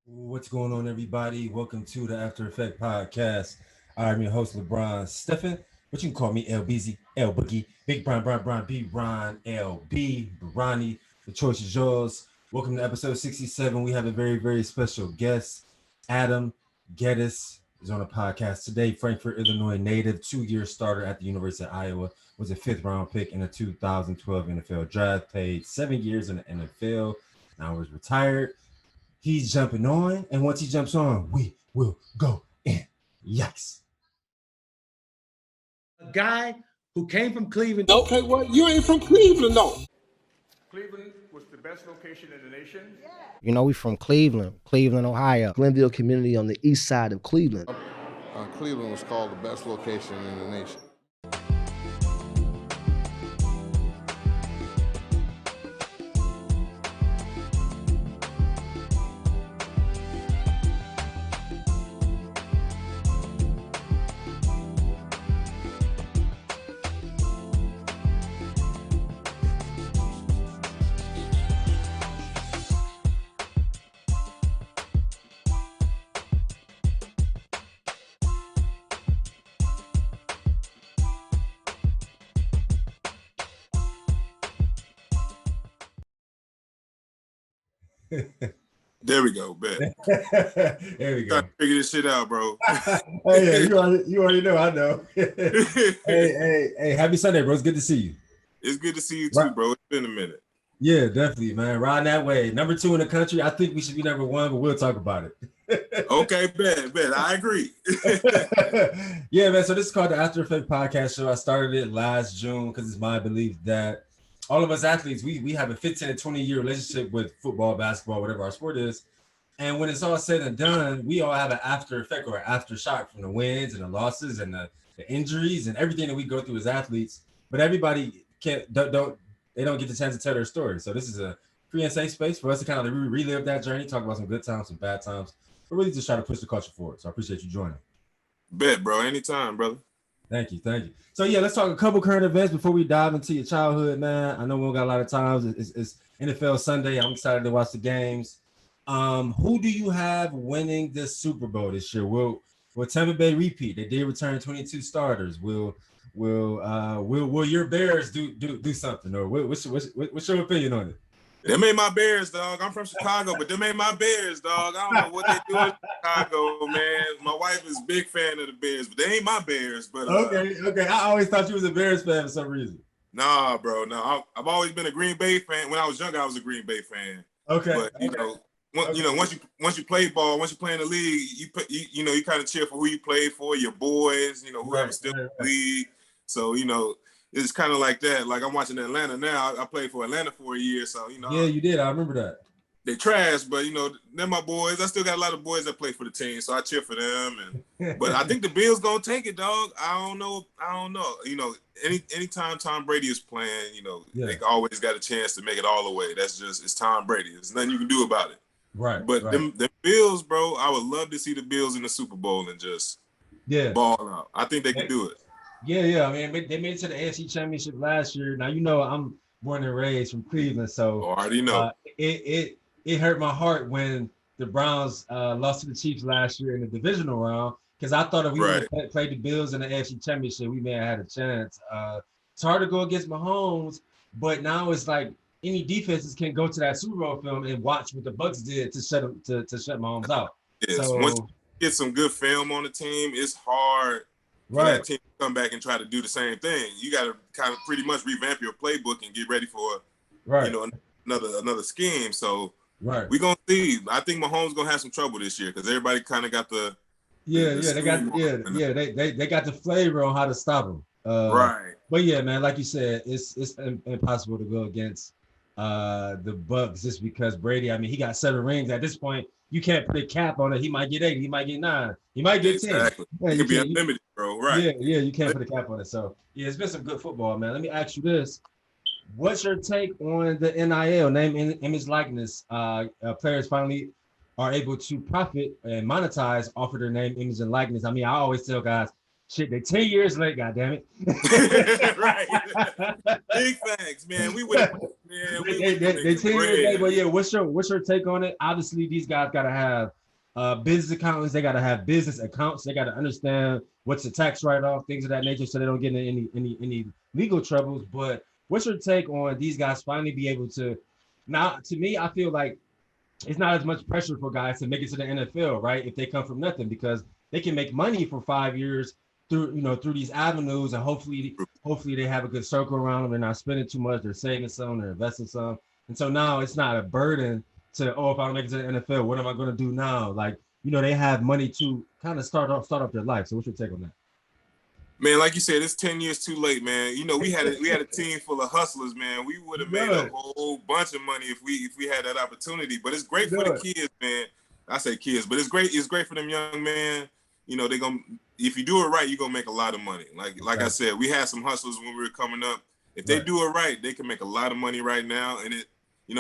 What's going on, everybody? Welcome to the After Effect Podcast. I'm your host, LeBron Stephen, but you can call me LBZ, L Boogie, Big Brian, B Ron, LB, Ronnie. The choice is yours. Welcome to episode 67. We have a very special guest. Adam Gettis is on the podcast today. Frankfurt, Illinois native, 2-year starter at the University of Iowa, was a fifth round pick in the 2012 NFL draft, played 7 years in the NFL, now is retired. He's jumping on, and once he jumps on, we will go in. Yikes. A guy who came from Cleveland. Okay, well, you ain't from Cleveland, no. Cleveland was the best location in the nation. You know, we from Cleveland, Ohio. Glenville community on the east side of Cleveland. Cleveland was called the best location in the nation. There we go, bet. There we go. Trying to figure this shit out, bro. Hey, yeah, you already know. I know. hey, happy Sunday, bro. It's good to see you. It's good to see you too, bro. It's been a minute. Yeah, definitely, man. Riding that way. Number 2 in the country. I think we should be number 1, but we'll talk about it. Okay, bet. I agree. Yeah, man. So this is called the After Effect Podcast Show. I started it last June because it's my belief that all of us athletes, we have a 15 to 20-year relationship with football, basketball, whatever our sport is. And when it's all said and done, we all have an after effect or an aftershock from the wins and the losses and the injuries and everything that we go through as athletes. But everybody don't get the chance to tell their story. So this is a free and safe space for us to kind of relive that journey, talk about some good times, some bad times, but really just try to push the culture forward. So I appreciate you joining. Bet, bro. Anytime, brother. Thank you. So yeah, let's talk a couple current events before we dive into your childhood, man. I know we don't got a lot of times. It's NFL Sunday. I'm excited to watch the games. Who do you have winning this Super Bowl this year? Will Tampa Bay repeat? They did return 22 starters. Will your Bears do something? Or what's your opinion on it? Them ain't my Bears, dog. I'm from Chicago, but them ain't my Bears, dog. I don't know what they do in Chicago, man. My wife is a big fan of the Bears, but they ain't my Bears. But okay. I always thought you was a Bears fan for some reason. Nah, bro. No, I've always been a Green Bay fan. When I was younger, I was a Green Bay fan. Okay. But once you play ball, once you play in the league, you kind of cheer for who you played for, your boys, whoever's still in the league. So it's kind of like that. Like I'm watching Atlanta now. I played for Atlanta for a year, so Yeah, you did. I remember that. They trash, but they're my boys. I still got a lot of boys that play for the team, so I cheer for them. But I think the Bills gonna take it, dog. I don't know. Anytime Tom Brady is playing, they always got a chance to make it all the way. It's Tom Brady. There's nothing you can do about it. Right. But them Bills, bro, I would love to see the Bills in the Super Bowl and just ball out. I think they could do it. Yeah. I mean, they made it to the AFC Championship last year. Now I'm born and raised from Cleveland, so already know it hurt my heart when the Browns lost to the Chiefs last year in the divisional round because I thought if we would have played the Bills in the AFC Championship, we may have had a chance. It's hard to go against Mahomes, but now it's like any defenses can go to that Super Bowl film and watch what the Bucs did to shut Mahomes out. Yes. So, once you get some good film on the team, it's hard for that team to come back and try to do the same thing. You got to kind of pretty much revamp your playbook and get ready for another scheme. So we're gonna see. I think Mahomes gonna have some trouble this year because everybody kind of got the they got the flavor on how to stop him. But yeah, man, like you said, it's impossible to go against the Bucs just because Brady. I mean, he got 7 rings at this point. You can't put a cap on it. He might get 8. He might get 9. He might get 10. Exactly. It could be unlimited, bro. Right. Yeah. You can't put a cap on it. So yeah, it's been some good football, man. Let me ask you this: what's your take on the NIL, name, image, likeness? Players finally are able to profit and monetize off of their name, image, and likeness. I mean, I always tell guys, Shit, they're 10 years late, goddammit. Right. Big facts, man. We would have, man. They 10 years late, but yeah, what's your take on it? Obviously, these guys gotta have business accountants, they gotta have business accounts, they gotta understand what's a tax write-off, things of that nature, so they don't get into any legal troubles. But what's your take on these guys finally be able to? Now, to me, I feel like it's not as much pressure for guys to make it to the NFL, right? If they come from nothing, because they can make money for 5 years through these avenues, and hopefully they have a good circle around them. They're not spending too much, they're saving some, they're investing some. And so now it's not a burden to, oh, if I don't make it to the NFL, what am I going to do now? Like, they have money to kind of start off their life. So what's your take on that? Man, like you said, it's 10 years too late, man. We had a team full of hustlers, man. We would have made a whole bunch of money if we had that opportunity. But it's great for the kids, man. I say kids, but it's great for them young men. They're gonna, if you do it right, you're gonna make a lot of money. Like I said, we had some hustlers when we were coming up. If they do it right, they can make a lot of money right now. And it,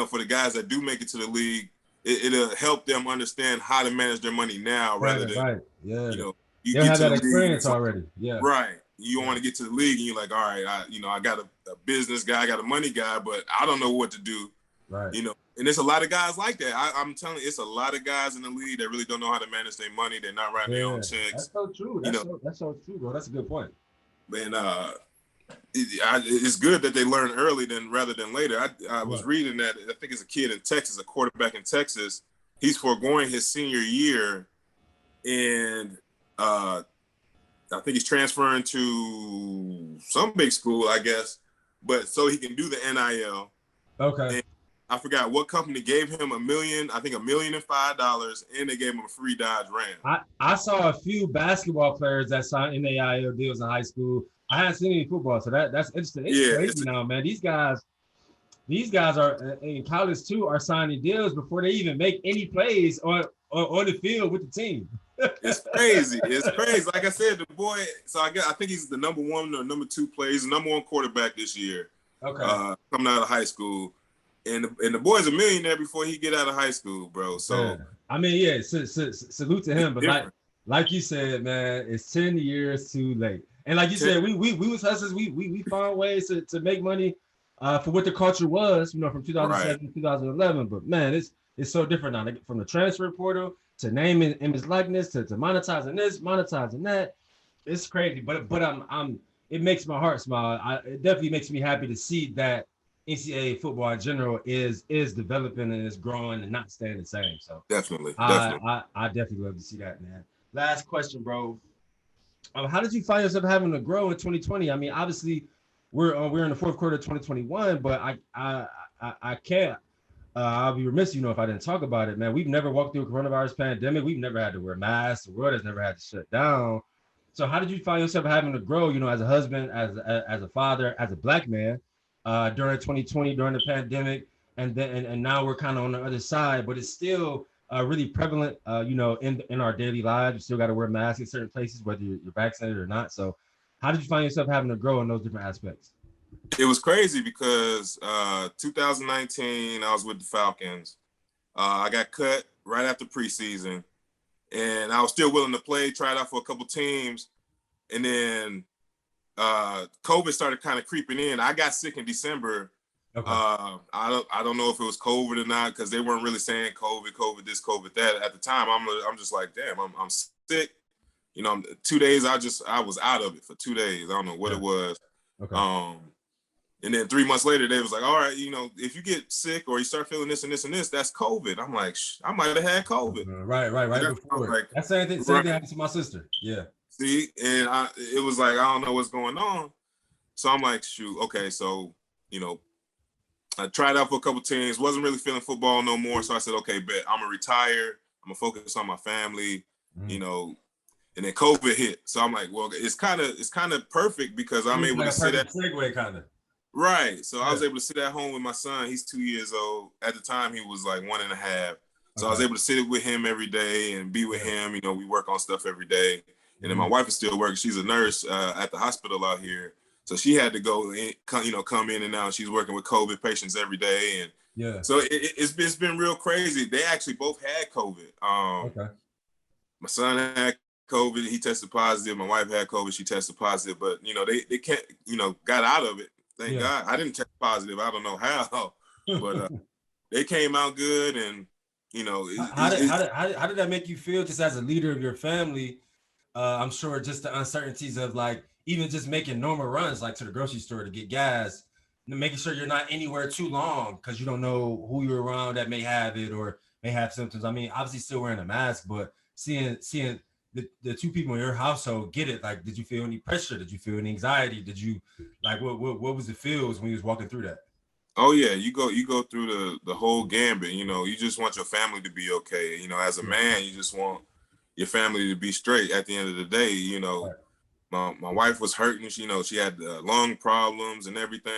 for the guys that do make it to the league, it'll help them understand how to manage their money now rather than you they have that experience already. Yeah. Right. You want to get to the league and you're like, all right, I got a business guy, I got a money guy, but I don't know what to do. Right. And there's a lot of guys like that. I'm telling you, it's a lot of guys in the league that really don't know how to manage their money. They're not writing their own checks. That's so true. That's so true, bro. That's a good point. Man, it's good that they learn early rather than later. I was reading that, I think it's a kid in Texas, a quarterback in Texas. He's foregoing his senior year, and I think he's transferring to some big school, I guess, but so he can do the NIL. Okay. And I forgot what company gave him $1.5 million, and they gave him a free Dodge Ram. I saw a few basketball players that signed NIL deals in high school. I haven't seen any football, so that's interesting. It's crazy now, man. These guys are in college too, are signing deals before they even make any plays on the field with the team. It's crazy. It's crazy. Like I said, the boy. So I think he's the number 1 or number 2 player. He's the number 1 quarterback this year. Okay. Coming out of high school, and the boy's a millionaire before he get out of high school, bro. So I mean, salute to him. But like you said, man, it's 10 years too late. And like you said, we was hustlers. We found ways to make money for what the culture was, from 2007 to 2011. But man, it's so different now. Like, from the transfer portal to name and image likeness to monetizing this, monetizing that. It's crazy. But it makes my heart smile. It definitely makes me happy to see that NCAA football in general is developing and is growing and not staying the same. So definitely. I definitely love to see that, man. Last question, bro. How did you find yourself having to grow in 2020? I mean, obviously, we're in the fourth quarter of 2021, but I can't. I'll be remiss, if I didn't talk about it, man. We've never walked through a coronavirus pandemic. We've never had to wear masks. The world has never had to shut down. So how did you find yourself having to grow, as a husband, as a father, as a Black man, during 2020, during the pandemic, and now we're kind of on the other side, but it's still really prevalent, in our daily lives. You still got to wear masks in certain places, whether you're vaccinated or not. So how did you find yourself having to grow in those different aspects? It was crazy because 2019, I was with the Falcons. I got cut right after preseason, and I was still willing to play, tried out for a couple teams, and then COVID started kind of creeping in. I got sick in December. Okay. I don't know if it was COVID or not, because they weren't really saying COVID this, COVID that. At the time, I'm just like, damn, I'm sick. 2 days I was out of it for 2 days. I don't know what it was. Okay. And then 3 months later, they was like, all right, if you get sick or you start feeling this and this and this, that's COVID. I'm like, I might have had COVID. Right before. Like, that's the same thing happened to my sister. Yeah. See, and it was like, I don't know what's going on. So I'm like, shoot, okay, so, I tried out for a couple teams, wasn't really feeling football no more. So I said, okay, bet, I'm gonna retire. I'm gonna focus on my family, and then COVID hit. So I'm like, well, it's kind of perfect because I'm able to sit at segue kind of. Right. So I was able to sit at home with my son. He's 2 years old. At the time, he was like 1.5. So I was able to sit with him every day and be with him. We work on stuff every day. And then my wife is still working. She's a nurse at the hospital out here. So she had to go in, come in and out. She's working with COVID patients every day. And so it's been real crazy. They actually both had COVID. My son had COVID. He tested positive. My wife had COVID. She tested positive. But they can't. Got out of it. Thank God. I didn't test positive. I don't know how, but they came out good. And how did that make you feel, just as a leader of your family? I'm sure just the uncertainties of like even just making normal runs, like to the grocery store to get gas, making sure you're not anywhere too long because you don't know who you're around that may have it or may have symptoms. I mean, obviously still wearing a mask, but seeing the two people in your household get it, like, did you feel any pressure? Did you feel any anxiety? Did you like what was the feels when you was walking through that? Oh yeah, you go through the whole gambit. You just want your family to be okay. As a man, you just want your family to be straight at the end of the day. My wife was hurting. She had lung problems and everything,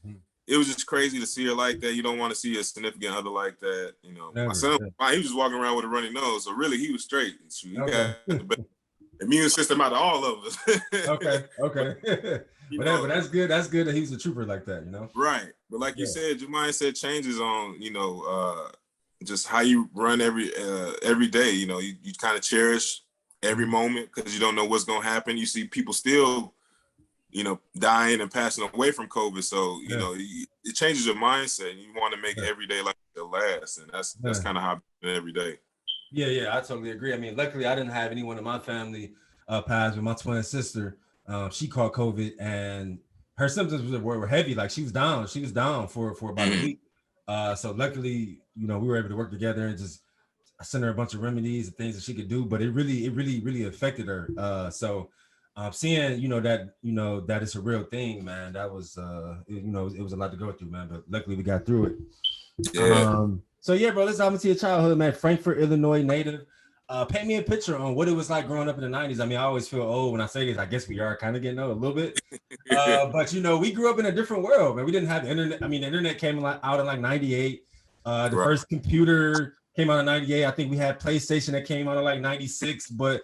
and it was just crazy to see her like that. You don't want to see a significant other like that. Never, my son, he was just walking around with a runny nose, so really he was straight. He got the best immune system out of all of us. okay. But that's good. That's good that he's a trooper like that. Right. But like you said, your mindset changes on just how you run every day. You kind of cherish every moment because you don't know what's gonna happen. You see people still dying and passing away from COVID. So it changes your mindset. And you want to make every day like the last, and that's kind of how I been every day. Yeah, I totally agree. I mean, luckily I didn't have anyone in my family pass, with my twin sister. She caught COVID and her symptoms were heavy. Like she was down for about a week. So luckily, we were able to work together and just send her a bunch of remedies and things that she could do. But it really affected her. So seeing that it's a real thing, man. That was it was a lot to go through, man. But luckily we got through it. Yeah. So yeah, bro, let's dive into your childhood, man. Frankfort, Illinois native. Paint me a picture on what it was like growing up in the 90s. I mean, I always feel old when I say this. I guess we are kind of getting old a little bit. But we grew up in a different world, man. We didn't have the internet. I mean, the internet came out in like 98. The first computer came out in 98. I think we had PlayStation that came out in like 96. But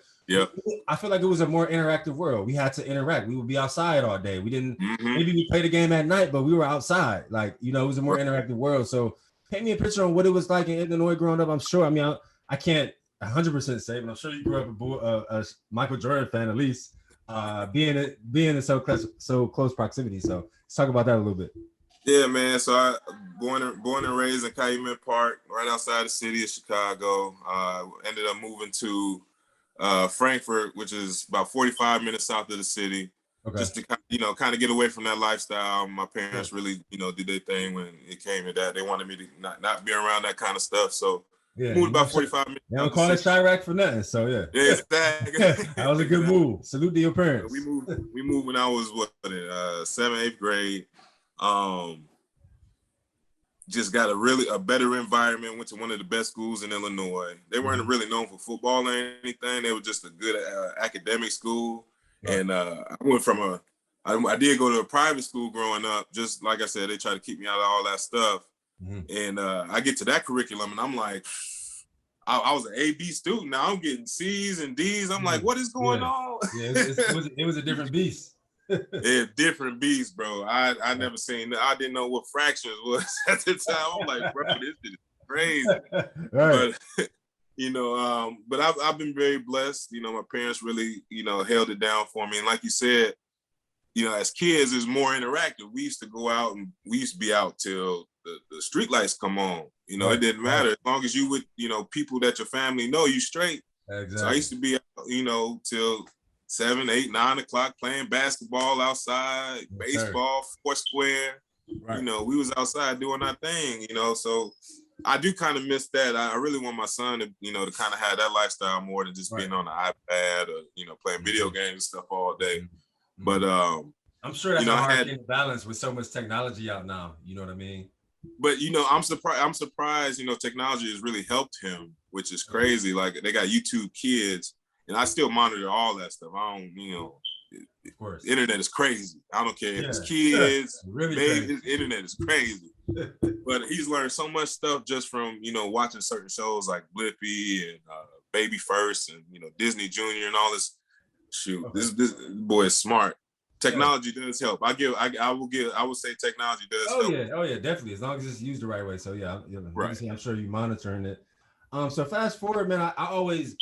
I feel like it was a more interactive world. We had to interact. We would be outside all day. We didn't maybe we played the game at night, but we were outside. Like, it was a more interactive world. So paint me a picture on what it was like in Illinois growing up. I'm sure. I mean, I can't 100% say, but I'm sure you grew up a Michael Jordan fan at least, being in so close proximity. So let's talk about that a little bit. Yeah, man. So I born and raised in Calumet Park, right outside the city of Chicago. Ended up moving to Frankfort, which is about 45 minutes south of the city. Okay. Just to kind of get away from that lifestyle. My parents really did their thing when it came to that. They wanted me to not be around that kind of stuff. So moved about 45 minutes. They don't call it Chirac for nothing. So yeah, exactly. That was a good move. Salute to your parents. We moved when I was 7th, 8th grade. Just got a better environment. Went to one of the best schools in Illinois. They weren't really known for football or anything. They were just a good academic school. Right. And I went from I did go to a private school growing up. Just like I said, they try to keep me out of all that stuff. And I get to that curriculum and I'm like, I was an A-B student. Now I'm getting C's and D's. I'm like, what is going on? Yeah, it was a different beast. Yeah, different beast, bro. I never seen. I didn't know what fractions was at the time. I'm like, bro, this is crazy. Right. But I've been very blessed. My parents really held it down for me. And like you said, as kids, it's more interactive. We used to go out and we used to be out till the street lights come on. It didn't matter as long as you with people that your family know you straight. Exactly. So I used to be out till 7, 8, 9 o'clock playing basketball outside, baseball, Foursquare. Right. We was outside doing our thing, so I do kind of miss that. I really want my son to, to kind of have that lifestyle more than just being on the iPad or, playing video games and stuff all day. But I'm sure that's a hard balance with so much technology out now. You know what I mean? But I'm surprised, technology has really helped him, which is crazy. Like they got YouTube Kids. And I still monitor all that stuff. I don't, of course. The internet is crazy. I don't care if it's kids, really babies, the internet is crazy. But he's learned so much stuff just from, watching certain shows like Blippi and Baby First and, Disney Junior and all this. Shoot, this boy is smart. Technology does help. I would say technology does help. Oh yeah, definitely. As long as it's used the right way. So yeah, right. I'm sure you're monitoring it. So fast forward, man, I always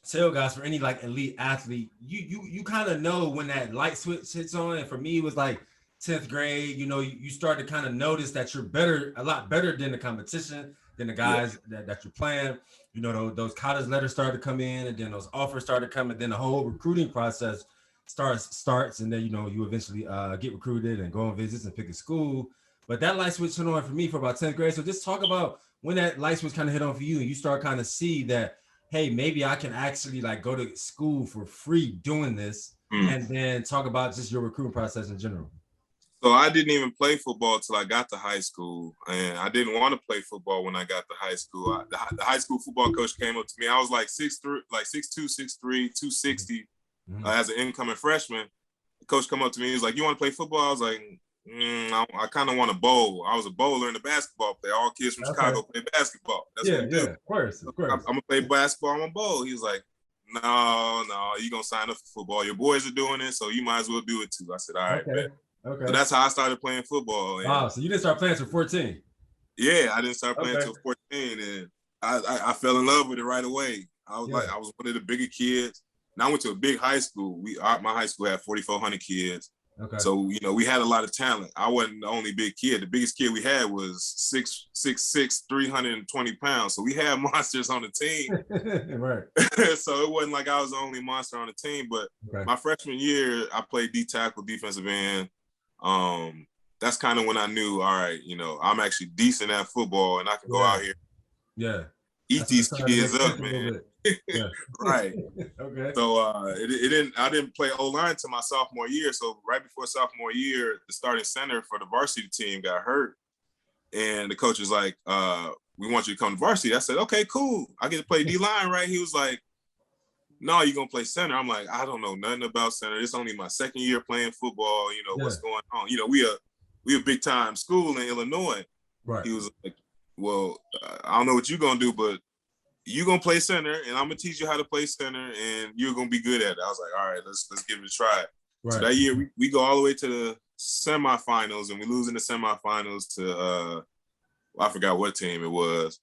tell guys, for any like elite athlete, you kind of know when that light switch hits on. And for me, it was like 10th grade. You start to kind of notice that you're better, a lot better than the competition, than the guys that you're playing. Those college letters started to come in, and then those offers started coming. Then the whole recruiting process starts, and then you eventually get recruited and go on visits and pick a school. But that light switch hit on for me for about 10th grade. So just talk about when that light switch kind of hit on for you, and you start kind of see that, hey, maybe I can actually like go to school for free doing this. And then talk about just your recruiting process in general. So I didn't even play football till I got to high school, and I didn't want to play football when I got to high school. The high school football coach came up to me. I was like 6'3", like 6'2", 6'3", 260 as an incoming freshman. The coach come up to me. He was like, "You want to play football?" I was like, I kind of want to bowl. I was a bowler and a basketball player. All kids from Chicago play basketball. That's what we do. Of course. I'm gonna play basketball. I'm gonna bowl. He was like, No, you gonna sign up for football. Your boys are doing it, so you might as well do it too. I said, all right, man. Okay. So that's how I started playing football. Wow, so you didn't start playing until 14? Yeah, I didn't start playing until 14, and I fell in love with it right away. I was I was one of the bigger kids. And I went to a big high school. My high school had 4,400 kids. Okay. So we had a lot of talent. I wasn't the only big kid. The biggest kid we had was 6'6", 320 pounds. So we had monsters on the team. Right. So it wasn't like I was the only monster on the team. But my freshman year, I played D tackle, defensive end. That's kind of when I knew, all right, I'm actually decent at football and I can go out here. Yeah. Eat these kids up, man. Right. Okay. So I didn't play O-line until my sophomore year. So right before sophomore year, the starting center for the varsity team got hurt. And the coach was like, we want you to come to varsity. I said, okay, cool. I get to play D-line, right? He was like, no, you're going to play center. I'm like, I don't know nothing about center. It's only my second year playing football. What's going on? We a big time school in Illinois. Right. He was like, well, I don't know what you're going to do, but you're going to play center, and I'm going to teach you how to play center, and you're going to be good at it. I was like, all right, let's give it a try. Right. So that year, we go all the way to the semifinals, and we lose in the semifinals to, I forgot what team it was.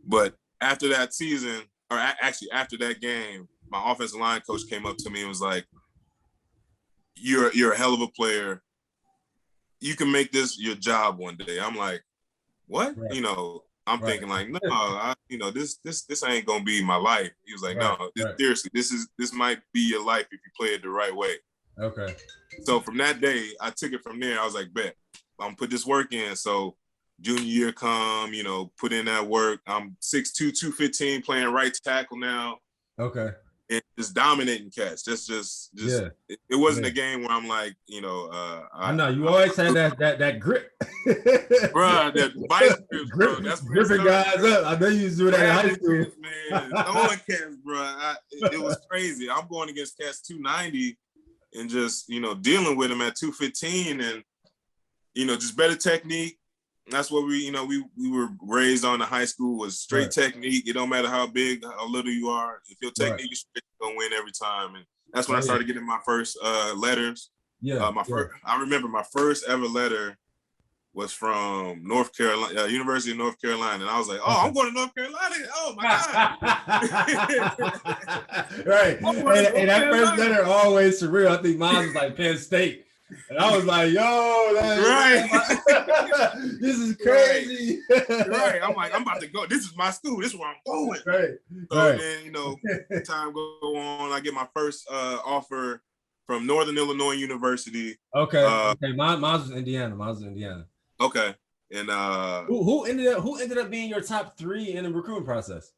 But after that season, or actually after that game, my offensive line coach came up to me and was like, you're a hell of a player. You can make this your job one day. I'm like, what? Right. I'm thinking like, no, this ain't gonna be my life. He was like, no, seriously, this might be your life if you play it the right way. Okay. So from that day, I took it from there. I was like, bet, I'm gonna put this work in. So junior year come, put in that work. I'm 6'2", 215, playing right tackle now. Okay. And just dominating cats. Just it wasn't a game where I'm like, I know you always had that grip, bro. That vice grip, bro. That's gripping guys up. I know you used to do that in high school, man. Throwing cats, bro. It was crazy. I'm going against cats 290 and just dealing with them at 215, and just better technique. That's what we were raised on in high school was straight technique. It don't matter how big, how little you are. If your technique is straight, you're gonna win every time. And that's when I started getting my first letters. Yeah. I remember my first ever letter was from North Carolina, University of North Carolina. And I was like, oh, I'm going to North Carolina. Oh my God. Right. And that first letter always surreal. I think mine was like Penn State. And I was like, yo, this is crazy. Right. I'm like, I'm about to go. This is my school. This is where I'm going. Right. So then, time go on. I get my first offer from Northern Illinois University. Okay. Mine was Indiana. Okay. And who ended up being your top 3 in the recruiting process?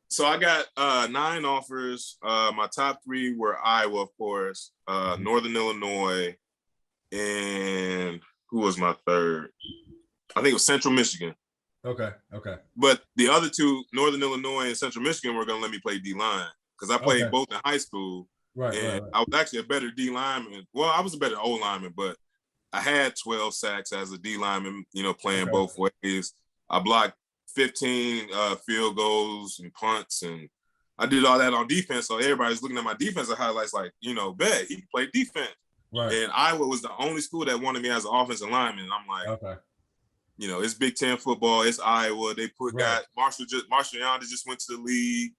So I got 9 offers. My top 3 were Iowa, of course, Northern Illinois, and who was my third? I think it was Central Michigan. Okay. But the other 2, Northern Illinois and Central Michigan, were going to let me play D-line because I played both in high school. Right. I was actually a better D lineman. Well, I was a better O lineman, but I had 12 sacks as a D lineman, playing both ways. I blocked 15 field goals and punts, and I did all that on defense. So everybody's looking at my defensive highlights like, bet he played defense. Right. And Iowa was the only school that wanted me as an offensive lineman. And I'm like, it's Big Ten football. It's Iowa. They got Marshall Yonder just went to the league.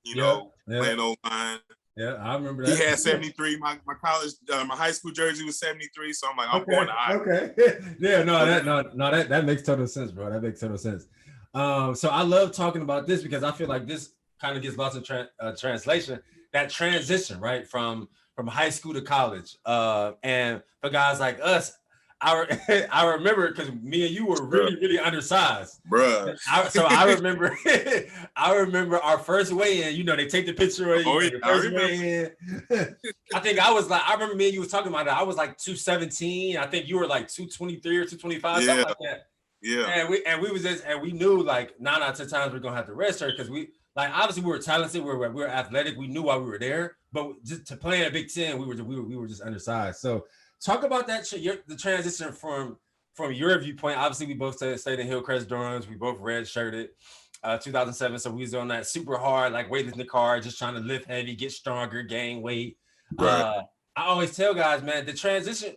Playing O-line. Yeah, I remember that. He had 73. My college, my high school jersey was 73. So I'm like, I'm going to Iowa. Okay. Yeah, that makes total sense, bro. That makes total sense. So I love talking about this because I feel like this kind of gets lost in translation. That transition, right, from high school to college, and for guys like us, I remember because me and you were really undersized, bro. So I remember, I remember our first weigh-in. They take the picture of your first weigh-in. I think I remember me and you was talking about it. I was like 217. I think you were like 223 or 225, something like that. Yeah. And we knew like 9 out of 10 times we're gonna have to rest her because we obviously we were talented, we were athletic, we knew why we were there, but just to play in a Big Ten, we were just undersized. So talk about that the transition from your viewpoint. Obviously, we both stayed in Hillcrest dorms. We both red-shirted 2007. So we was on that super hard, like weightlifting card, just trying to lift heavy, get stronger, gain weight. Right. I always tell guys, man, the transition,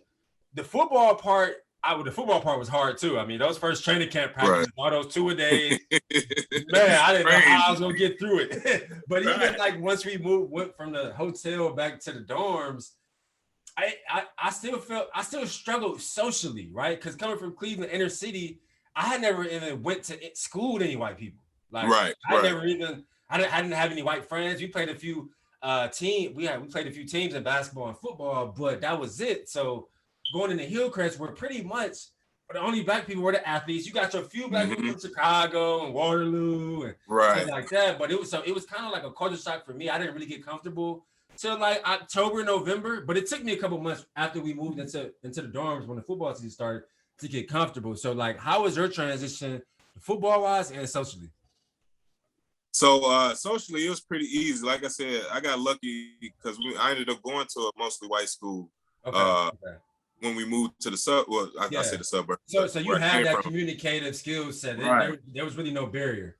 the football part was hard too. I mean, those first training camp practices, all those 2 a day, man, I didn't know how I was gonna get through it. But even like once we went from the hotel back to the dorms, I still struggled socially, right? Because coming from Cleveland, inner city, I had never even went to school with any white people. Like, I didn't have any white friends. We played a few teams. We played a few teams in basketball and football, but that was it. So going into Hillcrest, we're pretty much the only black people were the athletes. You got your few black people from Chicago and Waterloo and stuff like that. But it was kind of like a culture shock for me. I didn't really get comfortable till like October, November, but it took me a couple months after we moved into the dorms when the football season started to get comfortable. So like, how was your transition football wise and socially? So socially, it was pretty easy. Like I said, I got lucky because I ended up going to a mostly white school. When we moved to the I said the suburb. So you had that communicative skill set. There was really no barrier.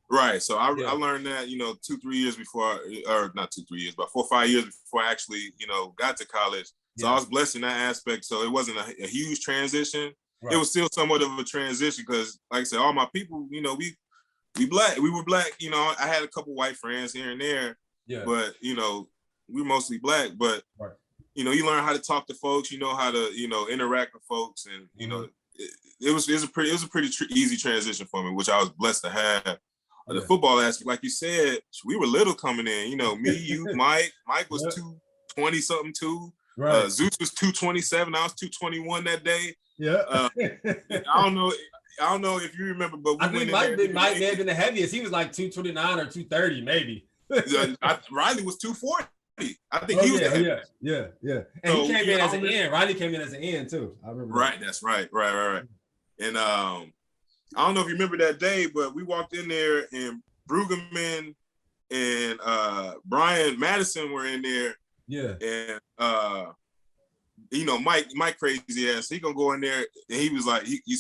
Right. So I learned that, 2-3 years before, or not 2-3 years, but 4 or 5 years before I actually, got to college. So I was blessed in that aspect. So it wasn't a huge transition. Right. It was still somewhat of a transition because, like I said, all my people, we were black. I had a couple white friends here and there, but we were mostly black. But you learn how to talk to folks. You know how to interact with folks, and it was a pretty easy transition for me, which I was blessed to have. The football aspect, like you said, we were little coming in. Me, you, Mike. Mike was 220 something too. Right. Zeus was 227. I was 221 that day. Yeah. I don't know if you remember, but I think Mike may have been the heaviest. He was like 229 or 230, maybe. Riley was 240. I think he was the heaviest. Yeah. And so, he came in as an end. Riley came in as an end too. I remember. Right. That's right. Right. And I don't know if you remember that day, but we walked in there and Brueggemann and Brian Madison were in there. Yeah. And Mike crazy ass, he gonna go in there and he was like, he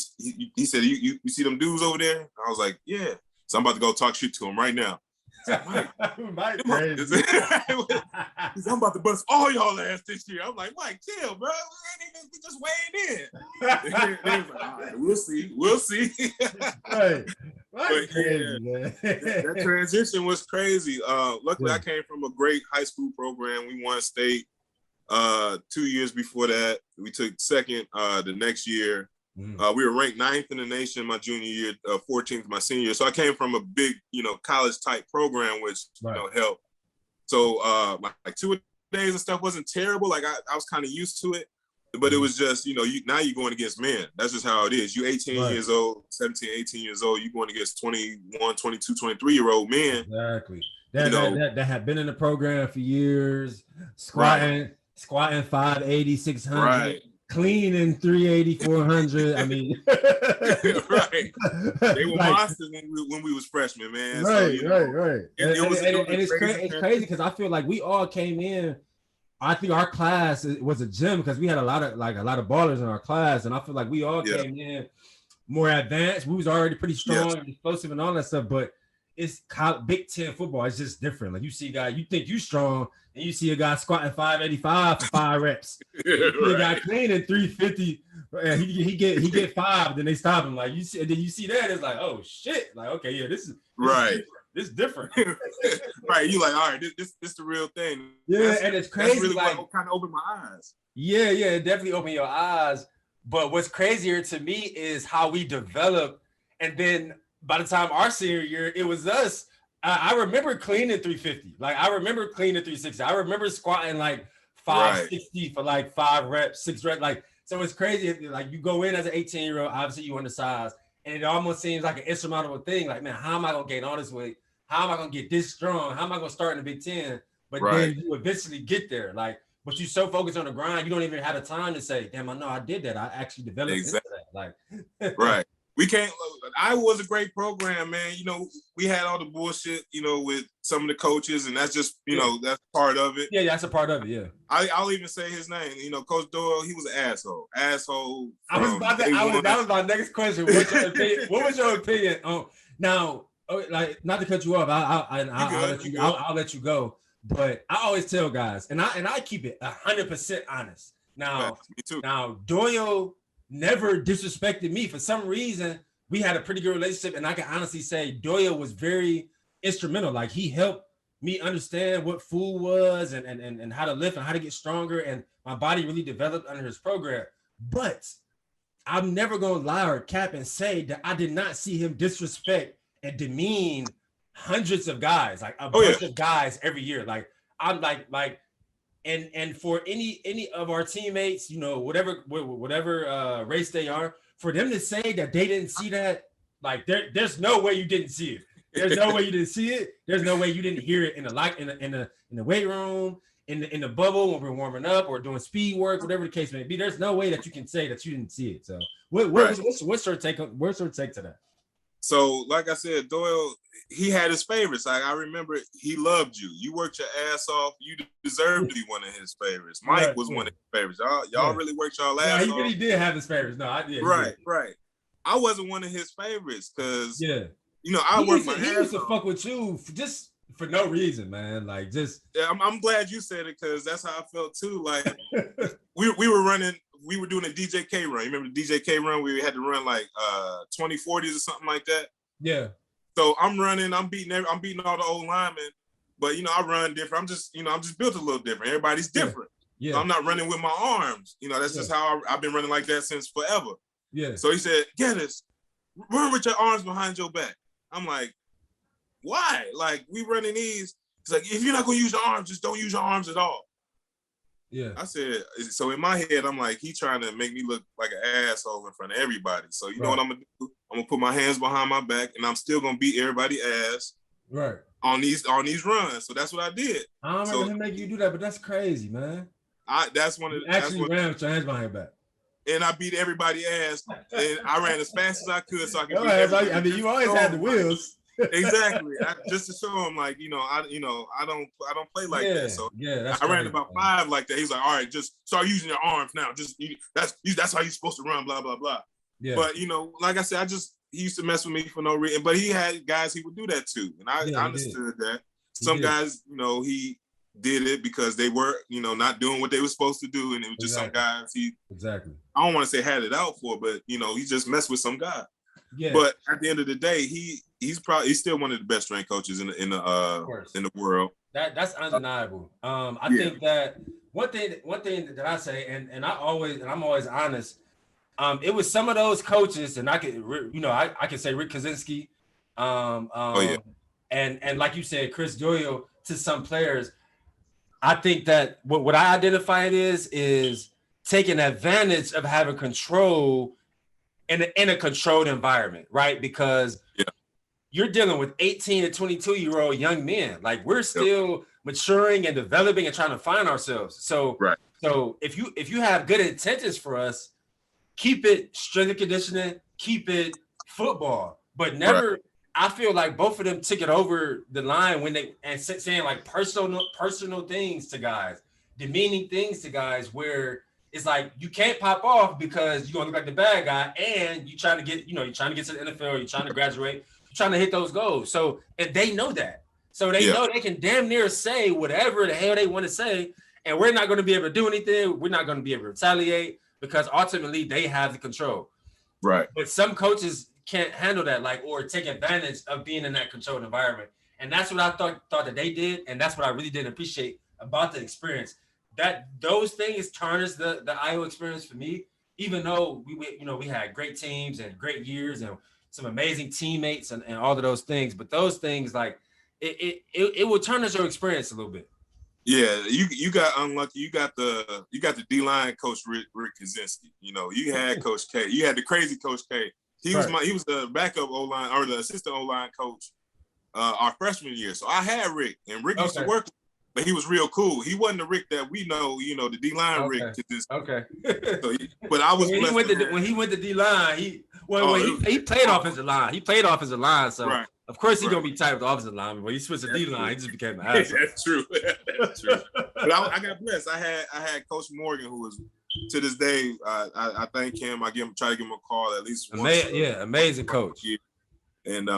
said, you see them dudes over there? I was like, yeah. So I'm about to go talk shit to him right now. Mike crazy. I'm about to bust all y'all ass this year. I'm like, Mike, chill, bro. We just weighing in. They was like, all right, we'll see. Right. That transition was crazy. Luckily, I came from a great high school program. We won state 2 years before that. We took second the next year. We were ranked 9th in the nation my junior year, 14th my senior year. So I came from a big, college type program, which helped. So like 2 days and stuff wasn't terrible. Like I was kind of used to it, but it was just, now you're going against men. That's just how it is. You 18 years old, 17, 18 years old, you're going against 21, 22, 23-year-old men. Exactly. That had been in the program for years, squatting 580, 600. Right. Cleaning 380, 400. I mean, right. They were monsters when we was freshmen, man. Right, so, right. And it's crazy because I feel like we all came in. I think our class was a gym because we had a lot of ballers in our class, and I feel like we all came in more advanced. We was already pretty strong and explosive and all that stuff, but it's Big Ten football. It's just different. Like you see a guy, you think you strong, and you see a guy squatting 585 for 5 reps. You see a guy cleaning 350 Yeah, he get 5, then they stop him. Like you see, then you see that it's like, oh shit, like okay, yeah, this is right. This is different. Right, you like, all right, this the real thing. Yeah, and it's crazy. That's really like, what kind of opened my eyes. Yeah, it definitely opened your eyes. But what's crazier to me is how we developed. And then by the time our senior year, it was us. I remember cleaning 350. Like I remember cleaning 360. I remember squatting like 560 for like 5 reps, 6 reps. Like, so it's crazy. Like you go in as an 18-year-old, obviously you undersized, and it almost seems like an insurmountable thing. Like, man, how am I gonna gain all this weight? How am I gonna get this strong? How am I gonna start in the Big Ten? But then you eventually get there. Like, but you're so focused on the grind, you don't even have the time to say, damn, I know I did that. I actually developed exactly. That. Like, right. We can't. Iowa was a great program, man. You know, we had all the bullshit, you know, with some of the coaches, and that's just, you know, that's part of it. Yeah, that's a part of it. Yeah. I'll even say his name. You know, Coach Doyle, he was an asshole. Asshole. That was my next question. What was your opinion on now? Like, not to cut you off, I'll let you go. But I always tell guys, and I keep it 100% honest. Now, me too. Now Doyle never disrespected me. For some reason, we had a pretty good relationship, and I can honestly say Doyle was very instrumental. Like he helped me understand what food was and how to lift and how to get stronger, and my body really developed under his program. But I'm never gonna lie or cap and say that I did not see him disrespect and demean hundreds of guys, like a bunch of guys every year. Like I'm like and for any of our teammates, you know, whatever race they are, for them to say that they didn't see that, like there's no way you didn't see it. There's no way you didn't see it. There's no way you didn't hear it in the weight room, in the bubble when we're warming up or doing speed work, whatever the case may be. There's no way that you can say that you didn't see it. So what's your take to that? So, like I said, Doyle, he had his favorites. Like I remember, he loved you. You worked your ass off. You deserved to be one of his favorites. Mike was one of his favorites. Y'all really worked y'all ass off. He really did have his favorites. No, I did. Right. I wasn't one of his favorites because you know I worked my ass off. He used to fuck with you just for no reason, man. Like just. Yeah, I'm glad you said it because that's how I felt too. Like we were running. We were doing a DJK run. You remember the DJK run? We had to run like 2040s or something like that. Yeah. So I'm running. I'm beating all the old linemen, but you know I run different. I'm just built a little different. Everybody's different. Yeah. So I'm not running with my arms. You know that's just how I've been running like that since forever. Yeah. So he said, Gettis, run with your arms behind your back. I'm like, why? Like we running these. It's like if you're not gonna use your arms, just don't use your arms at all. Yeah. I said, so in my head, I'm like, he trying to make me look like an asshole in front of everybody. So you know what I'm gonna do? I'm gonna put my hands behind my back and I'm still gonna beat everybody's ass on these runs. So that's what I did. I don't remember him making you do that, but that's crazy, man. That's one of the actually ran with your hands behind your back. And I beat everybody's ass and I ran as fast as I could so I could I mean, you always had the wheels. Exactly. Just to show him, like, I don't play like that. So I ran about 5 like that. He's like, all right, just start using your arms now. Just that's how you're supposed to run. Blah blah blah. Yeah. But like I said, he used to mess with me for no reason. But he had guys he would do that to, and I understood that. Some guys, he did it because they were, not doing what they were supposed to do, and it was just some guys I don't want to say had it out for, but he just messed with some guy. Yeah. But at the end of the day, he's still one of the best strength coaches in the world. That's undeniable. I think that one thing that I say, and I'm always honest. It was some of those coaches, and I could say Rick Kaczynski, and like you said, Chris Doyle to some players. I think that what I identify it is taking advantage of having control in a controlled environment, right? Because you're dealing with 18 to 22-year-old young men. Like we're still maturing and developing and trying to find ourselves. So if you have good intentions for us, keep it strength and conditioning, keep it football, but never. Right. I feel like both of them took it over the line when saying like personal things to guys, demeaning things to guys, where it's like you can't pop off because you're gonna look like the bad guy, and you're trying to get to the NFL, you're trying to graduate, you're trying to hit those goals. So and they know that. So they know they can damn near say whatever the hell they want to say, and we're not going to be able to do anything. We're not going to be able to retaliate because ultimately they have the control. Right. But some coaches can't handle that, like, or take advantage of being in that controlled environment. And that's what I thought that they did, and that's what I really didn't appreciate about the experience. That those things tarnish the Iowa experience for me, even though we had great teams and great years and some amazing teammates and all of those things. But those things, like, it will tarnish your experience a little bit. Yeah, you got unlucky. You got the D-line coach Rick Kaczynski. You had Coach K. You had the crazy Coach K. He was the backup O-line or the assistant O-line coach our freshman year. So I had Rick, and Rick used to work, but he was real cool. He wasn't the Rick that we know, the D-line Rick. Okay. So but I was when he went to D-line, he played offensive line. He played offensive line, so right. Of course he's gonna be tight with the offensive line, but when he switched to D-line, he just became an asshole. That's true. That's true. But I got blessed. I had Coach Morgan, who was, to this day, I thank him. I try to give him a call at least once. Amazing coach. And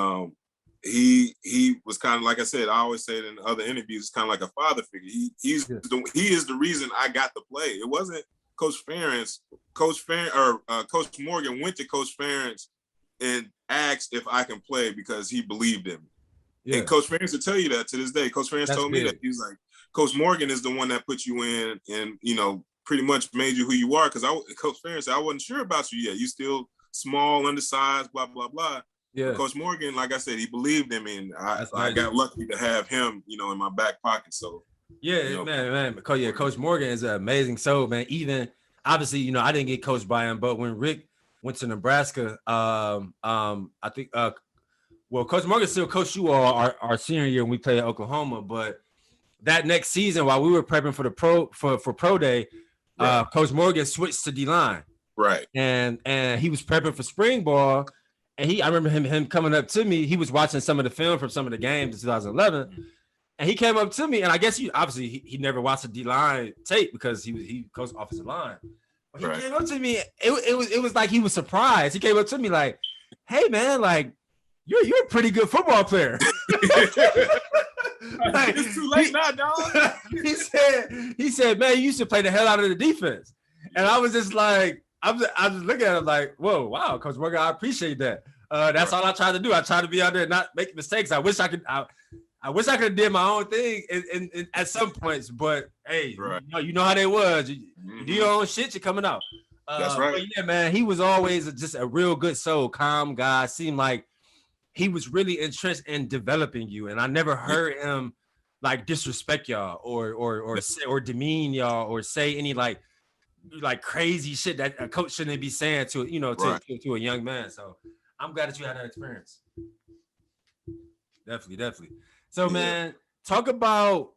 he was kind of, like I said, I always say it in other interviews, kind of like a father figure. He is the reason I got to play. It wasn't Coach Ferentz. Coach Morgan went to Coach Ferentz and asked if I can play because he believed in me. Yeah. And Coach Ferentz will tell you that to this day. Coach Ferentz told me that. He's like, Coach Morgan is the one that put you in and, pretty much made you who you are. Because Coach Ferentz said, I wasn't sure about you yet. You still small, undersized, blah, blah, blah. Yeah. But Coach Morgan, like I said, he believed in me, and I got lucky to have him, in my back pocket. So man. Coach Morgan is amazing. So, man, even obviously, I didn't get coached by him, but when Rick went to Nebraska, I think Coach Morgan still coached you all our senior year when we played at Oklahoma, but that next season while we were prepping for the pro day, Coach Morgan switched to D-line. Right. And he was prepping for spring ball. And I remember him coming up to me. He was watching some of the film from some of the games in 2011. And he came up to me, and I guess he never watched a D-line tape because he coached offensive line. But he came up to me. It was like he was surprised. He came up to me like, "Hey man, like you're a pretty good football player." Like, it's too late now, dog. He said, "Man, you used to play the hell out of the defense." And I was just like, I was looking at him like, "Whoa, wow, Coach Morgan, I appreciate that." That's all I try to do. I try to be out there and not make mistakes. I wish I could have did my own thing in at some points, but hey, you know how they was. You do your own shit, you're coming out. That's right. But yeah, man, he was always just a real good soul, calm guy. Seemed like he was really interested in developing you, and I never heard him like disrespect y'all or demean y'all or say any like crazy shit that a coach shouldn't be saying to to a young man. So I'm glad that you had that experience. Definitely. So man, talk about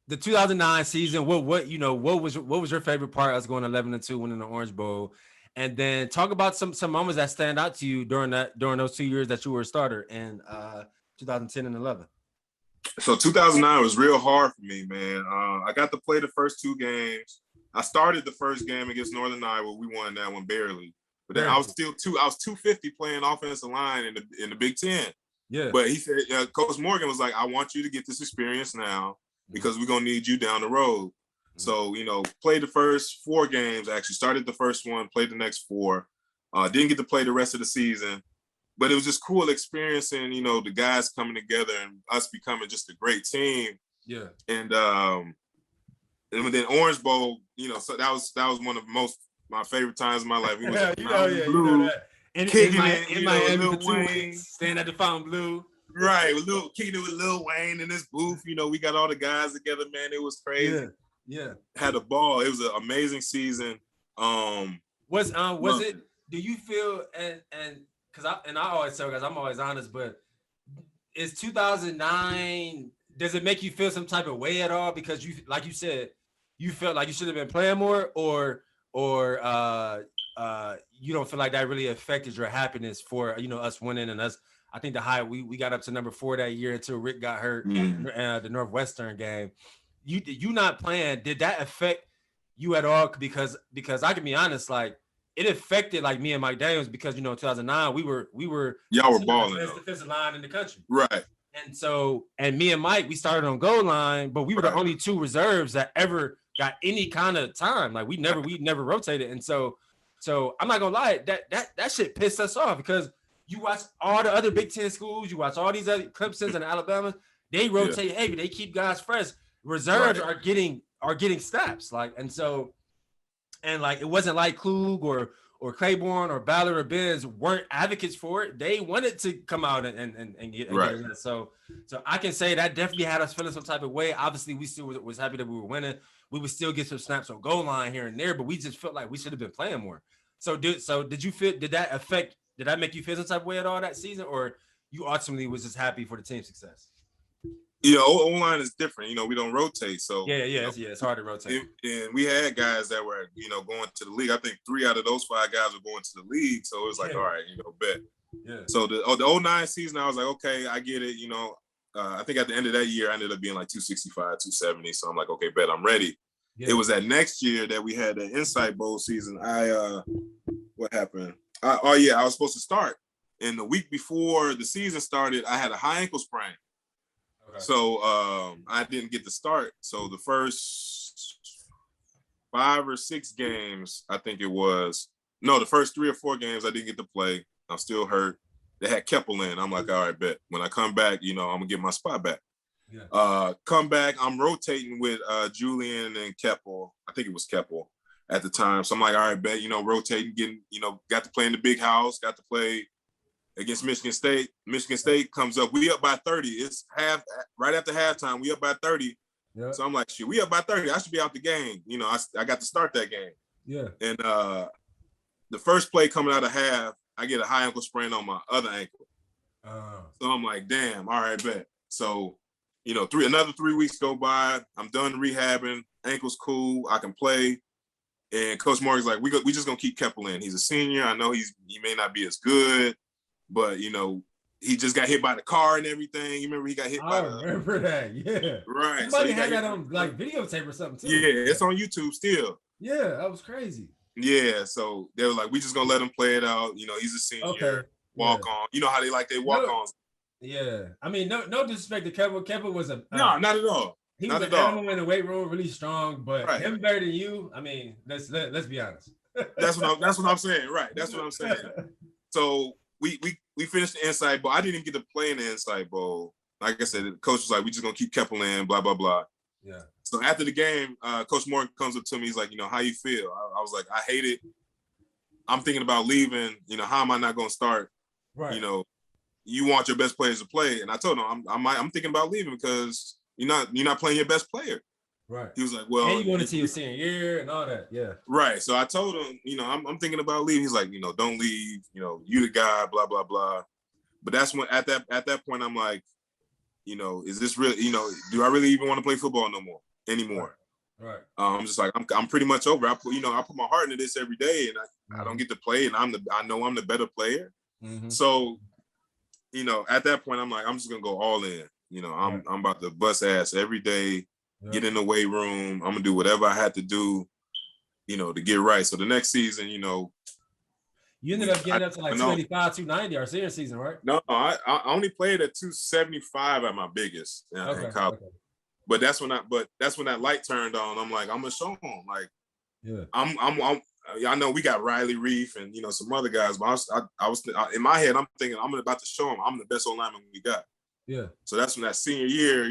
the 2009 season. What was your favorite part? Us going 11-2, winning the Orange Bowl, and then talk about some moments that stand out to you during those 2 years that you were a starter in 2010 and 11. So 2009 was real hard for me, man. I got to play the first 2 games. I started the first game against Northern Iowa. We won that one barely, but then I was 250 playing offensive line in the Big Ten. Yeah. But he said, Coach Morgan was like, I want you to get this experience now because we're gonna need you down the road. So played the first 4 games. Actually, started the first one, played the next 4. Didn't get to play the rest of the season, but it was just cool experiencing the guys coming together and us becoming just a great team. Yeah. And then Orange Bowl, so that was one of my favorite times in my life. We went to Blue, kicking it, in Miami for 2 weeks, staying at the Fontainebleau. Right, kicking it with Lil Wayne in this booth. We got all the guys together, man. It was crazy. Yeah. Had a ball. It was an amazing season. Was it? Do you feel and because I always tell guys I'm always honest, but is 2009? Does it make you feel some type of way at all? Because you, like you said, you felt like you should have been playing more, or you don't feel like that really affected your happiness for us winning and us. I think we got up to number 4 that year until Rick got hurt the Northwestern game. You not playing, did that affect you at all? Because I can be honest, like it affected like me and Mike Daniels because 2009 we were y'all were balling the best defensive line in the country, right? And so me and Mike, we started on goal line, but we were the only 2 reserves that ever got any kind of time. Like we never rotated, and so So I'm not gonna lie, that shit pissed us off because you watch all the other Big Ten schools, you watch all these other Clemsons and Alabamas, they rotate heavy, they keep guys fresh. Reserves are getting snaps, like, and so, and like it wasn't like Klug or Claiborne or Ballard or Benz weren't advocates for it. They wanted to come out and get it. So I can say that definitely had us feeling some type of way. Obviously, we still was happy that we were winning. We would still get some snaps on goal line here and there, but we just felt like we should have been playing more. So did that make you feel some type of way at all that season, or you ultimately was just happy for the team's success? O-line is different. We don't rotate. So it's hard to rotate. And we had guys that were, going to the league. I think 3 out of those 5 guys were going to the league. So it was like, all right, bet. Yeah. So the 09 season, I was like, okay, I get it. I think at the end of that year, I ended up being like 265, 270. So I'm like, okay, bet, I'm ready. Yeah. It was that next year that we had the Insight Bowl season. What happened? I was supposed to start. And the week before the season started, I had a high ankle sprain. Okay. So I didn't get to start. So the first 5 or 6 games, I think it was. No, the first 3 or 4 games I didn't get to play. I'm still hurt. They had Keppel in. I'm like, all right, bet. When I come back, I'm gonna get my spot back. Yeah. Come back, I'm rotating with Julian and Keppel. I think it was Keppel at the time. So I'm like, all right, bet, rotating, getting, got to play in the big house, got to play against Michigan State. Michigan State comes up. We up by 30. It's right after halftime. We up by 30. Yeah. So I'm like, shit, we up by 30. I should be out the game. I got to start that game. Yeah. And the first play coming out of half, I get a high ankle sprain on my other ankle. So I'm like, damn, all right, bet. So, another 3 weeks go by. I'm done rehabbing. Ankle's cool. I can play. And Coach Morgan's like, we just gonna keep Keppel in. He's a senior. I know he may not be as good, but he just got hit by the car and everything. You remember he got hit by the. I remember that. Yeah. Right. Somebody had that on like videotape or something too. Yeah, it's on YouTube still. Yeah, that was crazy. Yeah, so they were like, we just gonna let him play it out. He's a senior. Okay. Walk on. You know how they like their walk-ons. Yeah. I mean, no disrespect to Kevin. Kevin was a no, not at all. He was an animal in the weight room, really strong, but him better than you. I mean, let's be honest. That's what I'm saying. Right. That's what I'm saying. So we finished the Insight Bowl. I didn't even get to play in the Insight Bowl. Like I said, the coach was like, we just gonna keep Keppel in, blah, blah, blah. Yeah. So after the game, Coach Morgan comes up to me. He's like, how you feel? I was like, I hate it. I'm thinking about leaving. How am I not going to start? Right. You want your best players to play. And I told him, I'm thinking about leaving because you're not playing your best player. Right. He was like, well. And you wanted to your senior year and all that. Yeah. Right. So I told him, I'm thinking about leaving. He's like, don't leave. You the guy, blah, blah, blah. But that's when, at that point, I'm like, is this really, do I really even want to play football anymore? Right. I'm just like, I'm pretty much over. I put my heart into this every day, and I don't get to play, and I know I'm the better player. Mm-hmm. So, at that point, I'm like, I'm just gonna go all in. I'm about to bust ass every day, get in the weight room. I'm gonna do whatever I had to do, to get right. So the next season, you ended up getting up to like 285, 290 our senior season, right? No, I only played at 275 at my biggest in college. Okay. But that's when that light turned on. I'm like, I'm gonna show them. Like, yeah, I know we got Riley Reef and some other guys, but I was in my head, I'm thinking I'm about to show them I'm the best lineman we got. Yeah. So that's when that senior year,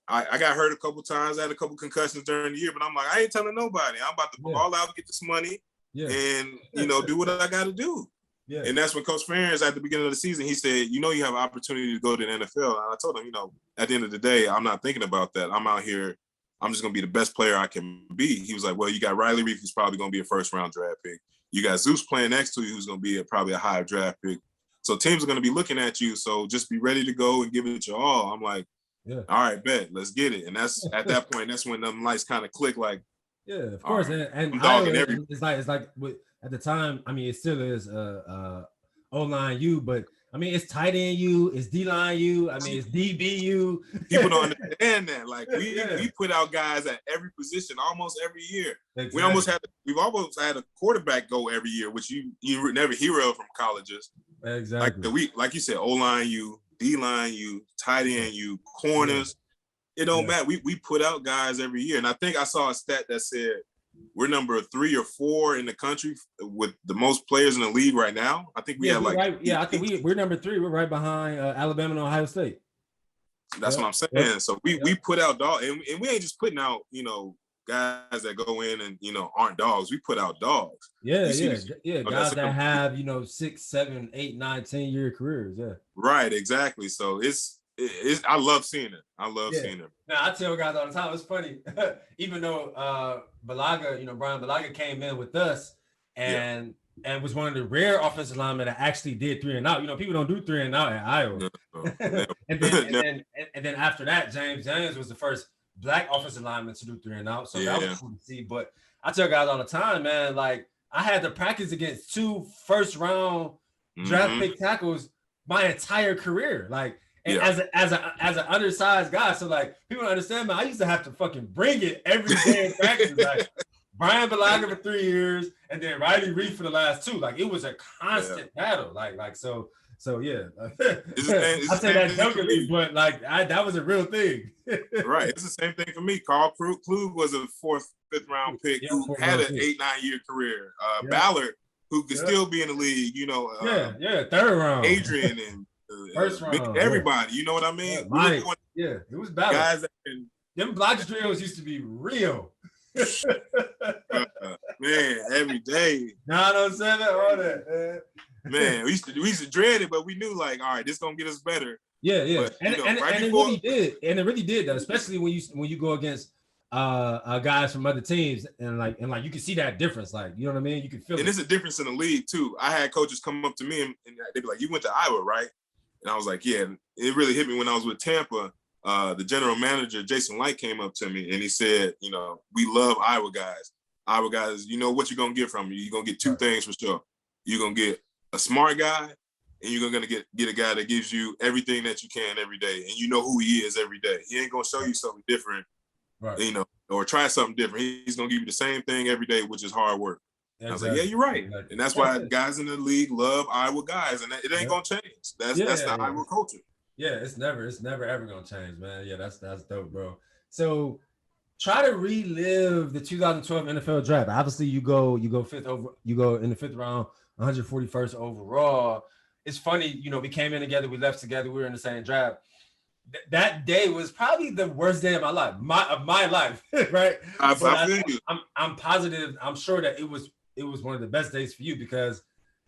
I got hurt a couple times. I had a couple concussions during the year, but I'm like, I ain't telling nobody. I'm about to ball out, get this money. Yeah. And do what I got to do. Yeah. And that's when Coach Ferentz at the beginning of the season, he said, you have an opportunity to go to the NFL. And I told him, at the end of the day, I'm not thinking about that. I'm out here. I'm just gonna be the best player I can be. He was like, well, you got Riley Reef, who's probably gonna be a first-round draft pick. You got Zeus playing next to you, who's gonna be probably a high draft pick. So teams are gonna be looking at you. So just be ready to go and give it your all. I'm like, all right, bet, let's get it. And that's at that point, that's when them lights kind of click. Like, yeah, of course. Right, and I'm dogging everything. It's like at the time, I mean, it still is O-line U, but I mean, it's tight end U, it's D-line U, I mean, it's DB U. People don't understand that. Like, we put out guys at every position almost every year. Exactly. We've almost had a quarterback go every year, which you never hear of from colleges. Exactly. Like you said, O-line U, D-line U, tight end U, corners. Yeah. It don't matter. We put out guys every year. And I think I saw a stat that said we're number 3 or 4 in the country with the most players in the league right now. I think we have like right. Yeah, I think we're number 3. We're right behind Alabama and Ohio State. That's what I'm saying. Yep. So we put out dogs, and we ain't just putting out, you know, guys that go in and, you know, aren't dogs. We put out dogs. Yeah. Guys that have, you know, 6, 7, 8, 9, 10-year careers. Yeah. Right. Exactly. So it's I love seeing it. I love seeing it. Now I tell guys all the time, it's funny. Even though Balaga, you know, Brian Balaga came in with us and was one of the rare offensive linemen that actually did 3 and out. You know, people don't do 3 and out at Iowa. and then after that, James was the first Black offensive lineman to do 3 and out. So that was cool to see. But I tell guys all the time, man, like I had to practice against 2 first-round draft pick tackles my entire career. Like, and as an undersized guy, so like people don't understand, man. I used to have to fucking bring it every day in practice. Like Brian Balaga for 3 years, and then Riley Reed for the last 2. Like it was a constant battle. Like so yeah. I say that jokingly, but like that was a real thing. Right. It's the same thing for me. Carl Klug was a 4th, 5th round pick who had an 8-9 year career. Ballard, who could still be in the league, you know. 3rd round. Adrian and first round. Everybody, you know what I mean? Mike, it was Ballard. Guys that them block drills used to be real. Man, every day. 907, all that, man. We used to dread it, but we knew like, all right, this gonna get us better. Yeah. But, and it really did. And it really did though, especially when you go against guys from other teams and like you can see that difference. Like, you know what I mean? You can feel it. And there's a difference in the league too. I had coaches come up to me and they'd be like, "You went to Iowa, right?" And I was like, "Yeah." It really hit me when I was with Tampa. The general manager, Jason Light, came up to me and he said, "You know, we love Iowa guys. Iowa guys, you know what you're gonna get from me. You're gonna get 2 things for sure. You're gonna get a smart guy, and you're gonna get a guy that gives you everything that you can every day, and you know who he is every day. He ain't gonna show you something different, right? You know, or try something different. He's gonna give you the same thing every day, which is hard work." Exactly. I was like, "Yeah, you're right," and that's why guys in the league love Iowa guys, and it ain't gonna change. That's the Iowa culture. Yeah, it's never ever gonna change, man. Yeah, that's dope, bro. So try to relive the 2012 NFL draft. Obviously, you go in the 5th round, 141st overall. It's funny, you know, we came in together, we left together, we were in the same draft. That day was probably the worst day of my life, right? I'm positive. I'm sure that it was one of the best days for you because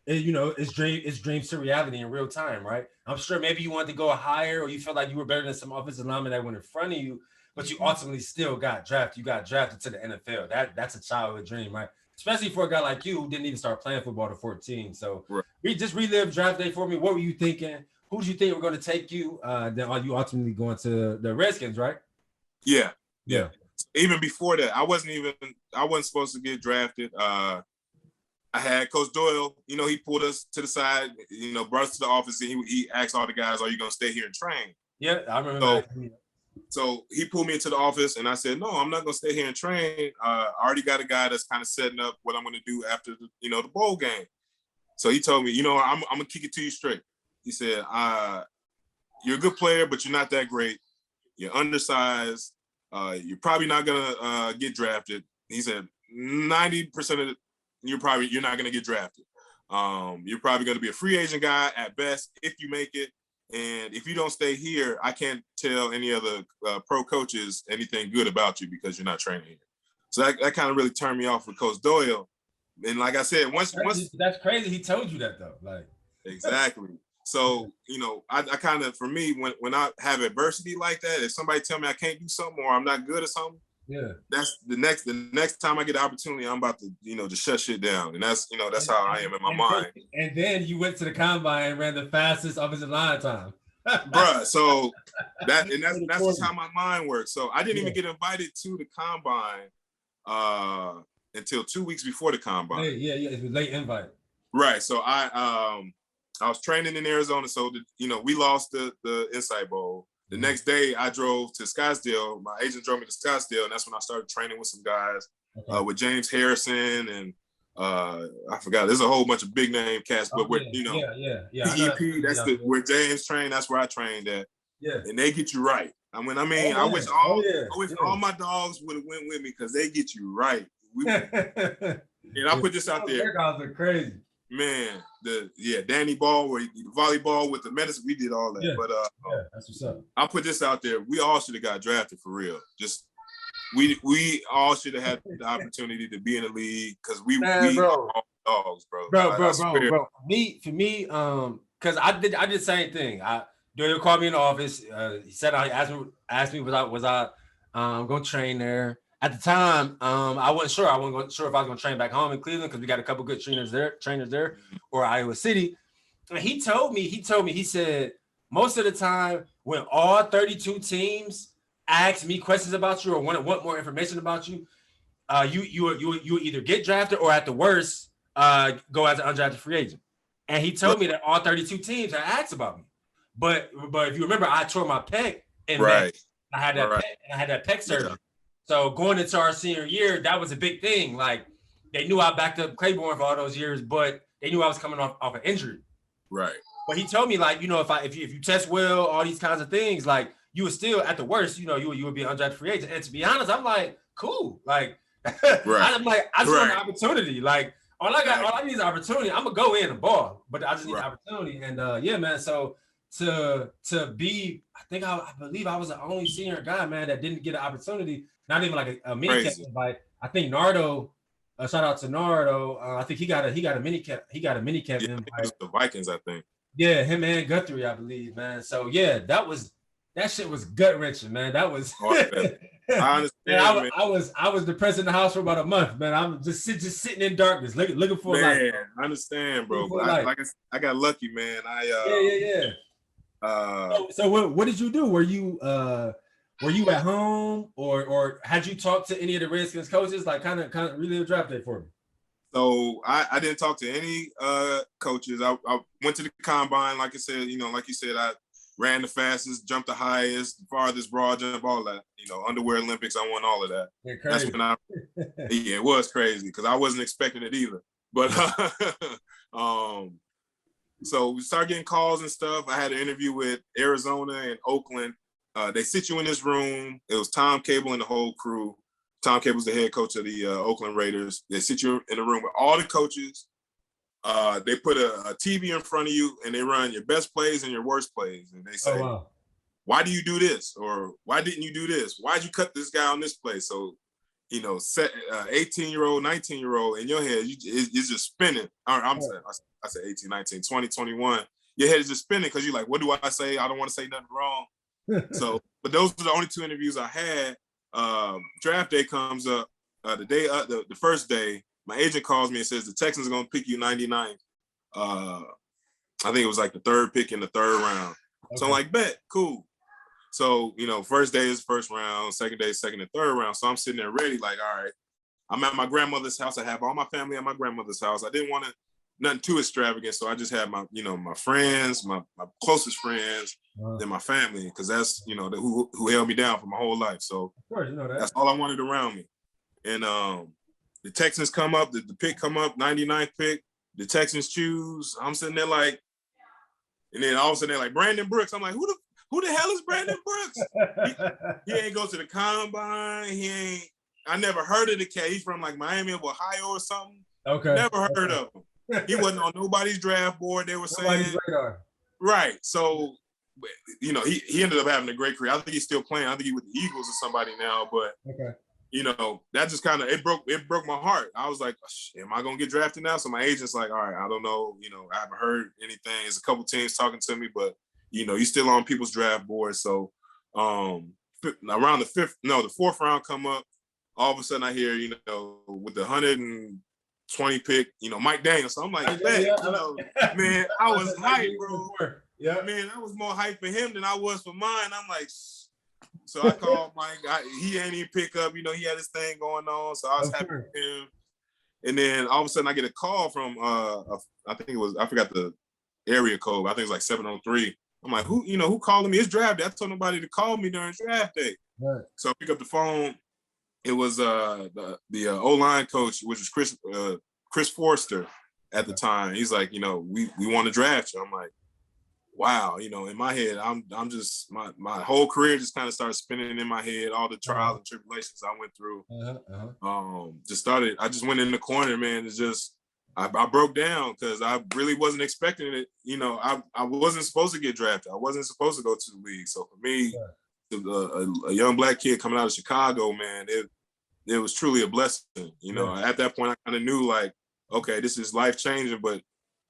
it's dreams to reality in real time, right? I'm sure maybe you wanted to go higher or you felt like you were better than some offensive lineman that went in front of you, but you ultimately still got drafted. You got drafted to the NFL. That's a childhood dream, right? Especially for a guy like you who didn't even start playing football at 14. So we just relive draft day for me. What were you thinking? Who did you think were going to take you? Then are you ultimately going to the Redskins, right? Yeah. Even before that, I wasn't supposed to get drafted. I had Coach Doyle, you know, he pulled us to the side, you know, brought us to the office, and he asked all the guys, "Are you going to stay here and train?" Yeah, I remember that. So he pulled me into the office, and I said, "No, I'm not going to stay here and train. I already got a guy that's kind of setting up what I'm going to do after the bowl game." So he told me, "You know, I'm going to kick it to you straight." He said, "You're a good player, but you're not that great. You're undersized. You're probably not going to get drafted." He said, 90% of it, you're not going to get drafted. You're probably going to be a free agent guy at best if you make it. And if you don't stay here, I can't tell any other pro coaches anything good about you because you're not training here." So that kind of really turned me off with Coach Doyle. And like I said, once that's crazy. He told you that though, like exactly. So I kind of, for me, when I have adversity like that, if somebody tell me I can't do something or I'm not good at something, that's the next time I get the opportunity, I'm about to just shut shit down, and that's how I am in my mind. And then you went to the combine and ran the fastest offensive line time, bruh. So that's just how my mind works. So I didn't even get invited to the combine until 2 weeks before the combine. It was late invite. Right. So I was training in Arizona, so we lost the Insight Bowl. The next day, I drove to Scottsdale. My agent drove me to Scottsdale, and that's when I started training with some guys, with James Harrison and I forgot. There's a whole bunch of big name cats, but PEP. That's where James trained. That's where I trained at. Yeah, and they get you right. I wish all my dogs would have went with me because they get you right. And I put this out there. Workouts are crazy. Man, Danny Ball, where the volleyball with the medicine, we did all that. Yeah. But That's what's up. I put this out there. We all should have got drafted for real. Just we all should have had the opportunity to be in the league because we bro. all dogs, bro. Bro. For me, because I did the same thing. Doyle called me in the office. He said asked me was I going to train there. At the time, I wasn't sure. I wasn't sure if I was going to train back home in Cleveland because we got a couple good trainers there, or Iowa City. And he told me, he said, most of the time when all 32 teams ask me questions about you or want more information about you, you either get drafted or at the worst, go as an undrafted free agent. And he told me that all 32 teams had asked about me. But if you remember, I tore my pec and I had that pec surgery. Yeah. So going into our senior year, that was a big thing. Like they knew I backed up Claiborne for all those years, but they knew I was coming off an injury. Right. But he told me, like, if you test well, all these kinds of things, like you would still at the worst, you would be an undrafted free agent. And to be honest, I'm like, cool. Like I'm like, I just want an opportunity. Like all I need is opportunity. I'm gonna go in and ball, but I just need opportunity. And yeah, man. So to be, I believe I was the only senior guy, man, that didn't get an opportunity. Not even like a mini cap invite. I think Nardo, shout out to Nardo. I think he got a mini cap. He got a mini cap invite. The Vikings, I think. Yeah, him and Guthrie, I believe, man. So yeah, that shit was gut wrenching, man. That was. I understand. I was depressed in the house for about a month, man. I'm just sitting in darkness, looking for a life. I understand, bro. But I got lucky, man. So what did you do? Were you at home or had you talked to any of the Redskins coaches? Like kind of relive draft day for me. So I didn't talk to any coaches. I went to the combine, like I said, like you said, I ran the fastest, jumped the highest, farthest broad jump, all that. Underwear Olympics, I won all of that. That's when it was crazy because I wasn't expecting it either. But so we started getting calls and stuff. I had an interview with Arizona and Oakland. They sit you in this room. It was Tom Cable and the whole crew. Tom Cable's the head coach of the Oakland Raiders. They sit you in a room with all the coaches. They put a TV in front of you and they run your best plays and your worst plays. And they say, why do you do this? Or why didn't you do this? Why'd you cut this guy on this play? So, 18-year-old, 19-year-old in your head, it's just spinning. I said 18, 19, 20, 21. Your head is just spinning because you're like, what do I say? I don't want to say nothing wrong. So, but those are the only two interviews I had. Draft day comes up, the first day, my agent calls me and says the Texans are going to pick you 99th. I think it was like the third pick in the third round. Okay. So I'm like, bet, cool. So, first day is first round, second day, second and third round. So I'm sitting there ready, like, all right, I'm at my grandmother's house. I have all my family at my grandmother's house. I didn't want nothing too extravagant. So I just had my, my friends, my closest friends, then my family, because that's, who held me down for my whole life. So of course, that. That's all I wanted around me. And the Texans come up, the pick come up, 99th pick, the Texans choose. I'm sitting there like, and then all of a sudden they're like, Brandon Brooks. I'm like, who the hell is Brandon Brooks? he ain't go to the combine. I never heard of the cat. He's from like Miami of Ohio or something. Okay. Never heard of him. He wasn't on nobody's draft board. They were saying. Radar. Right. So, he ended up having a great career. I think he's still playing. I think he's with the Eagles or somebody now. But, that just kind of, it broke my heart. I was like, am I going to get drafted now? So my agent's like, all right, I don't know. I haven't heard anything. There's a couple teams talking to me, but, you're still on people's draft board. So around the fourth round come up, all of a sudden I hear, with the 120 pick, Mike Daniels. So I'm like, man, I was hyped, bro. Yeah, man, I was more hyped for him than I was for mine. I'm like, so I called Mike. He ain't even pick up. He had his thing going on. So I was happy with him. And then all of a sudden I get a call from, I forgot the area code. I think it's like 703. I'm like, who calling me? It's draft day. I told nobody to call me during draft day. Right. So I pick up the phone. It was the O-line coach, which was Chris Forster at the time. He's like, we want to draft you. I'm like, wow, in my head, I'm just my whole career just kind of started spinning in my head, all the trials and tribulations I went through. I just went in the corner, man. It's just I broke down because I really wasn't expecting it. I wasn't supposed to get drafted. I wasn't supposed to go to the league. So for me, a young black kid coming out of Chicago, man, it was truly a blessing. At that point, I kind of knew like, okay, this is life changing, but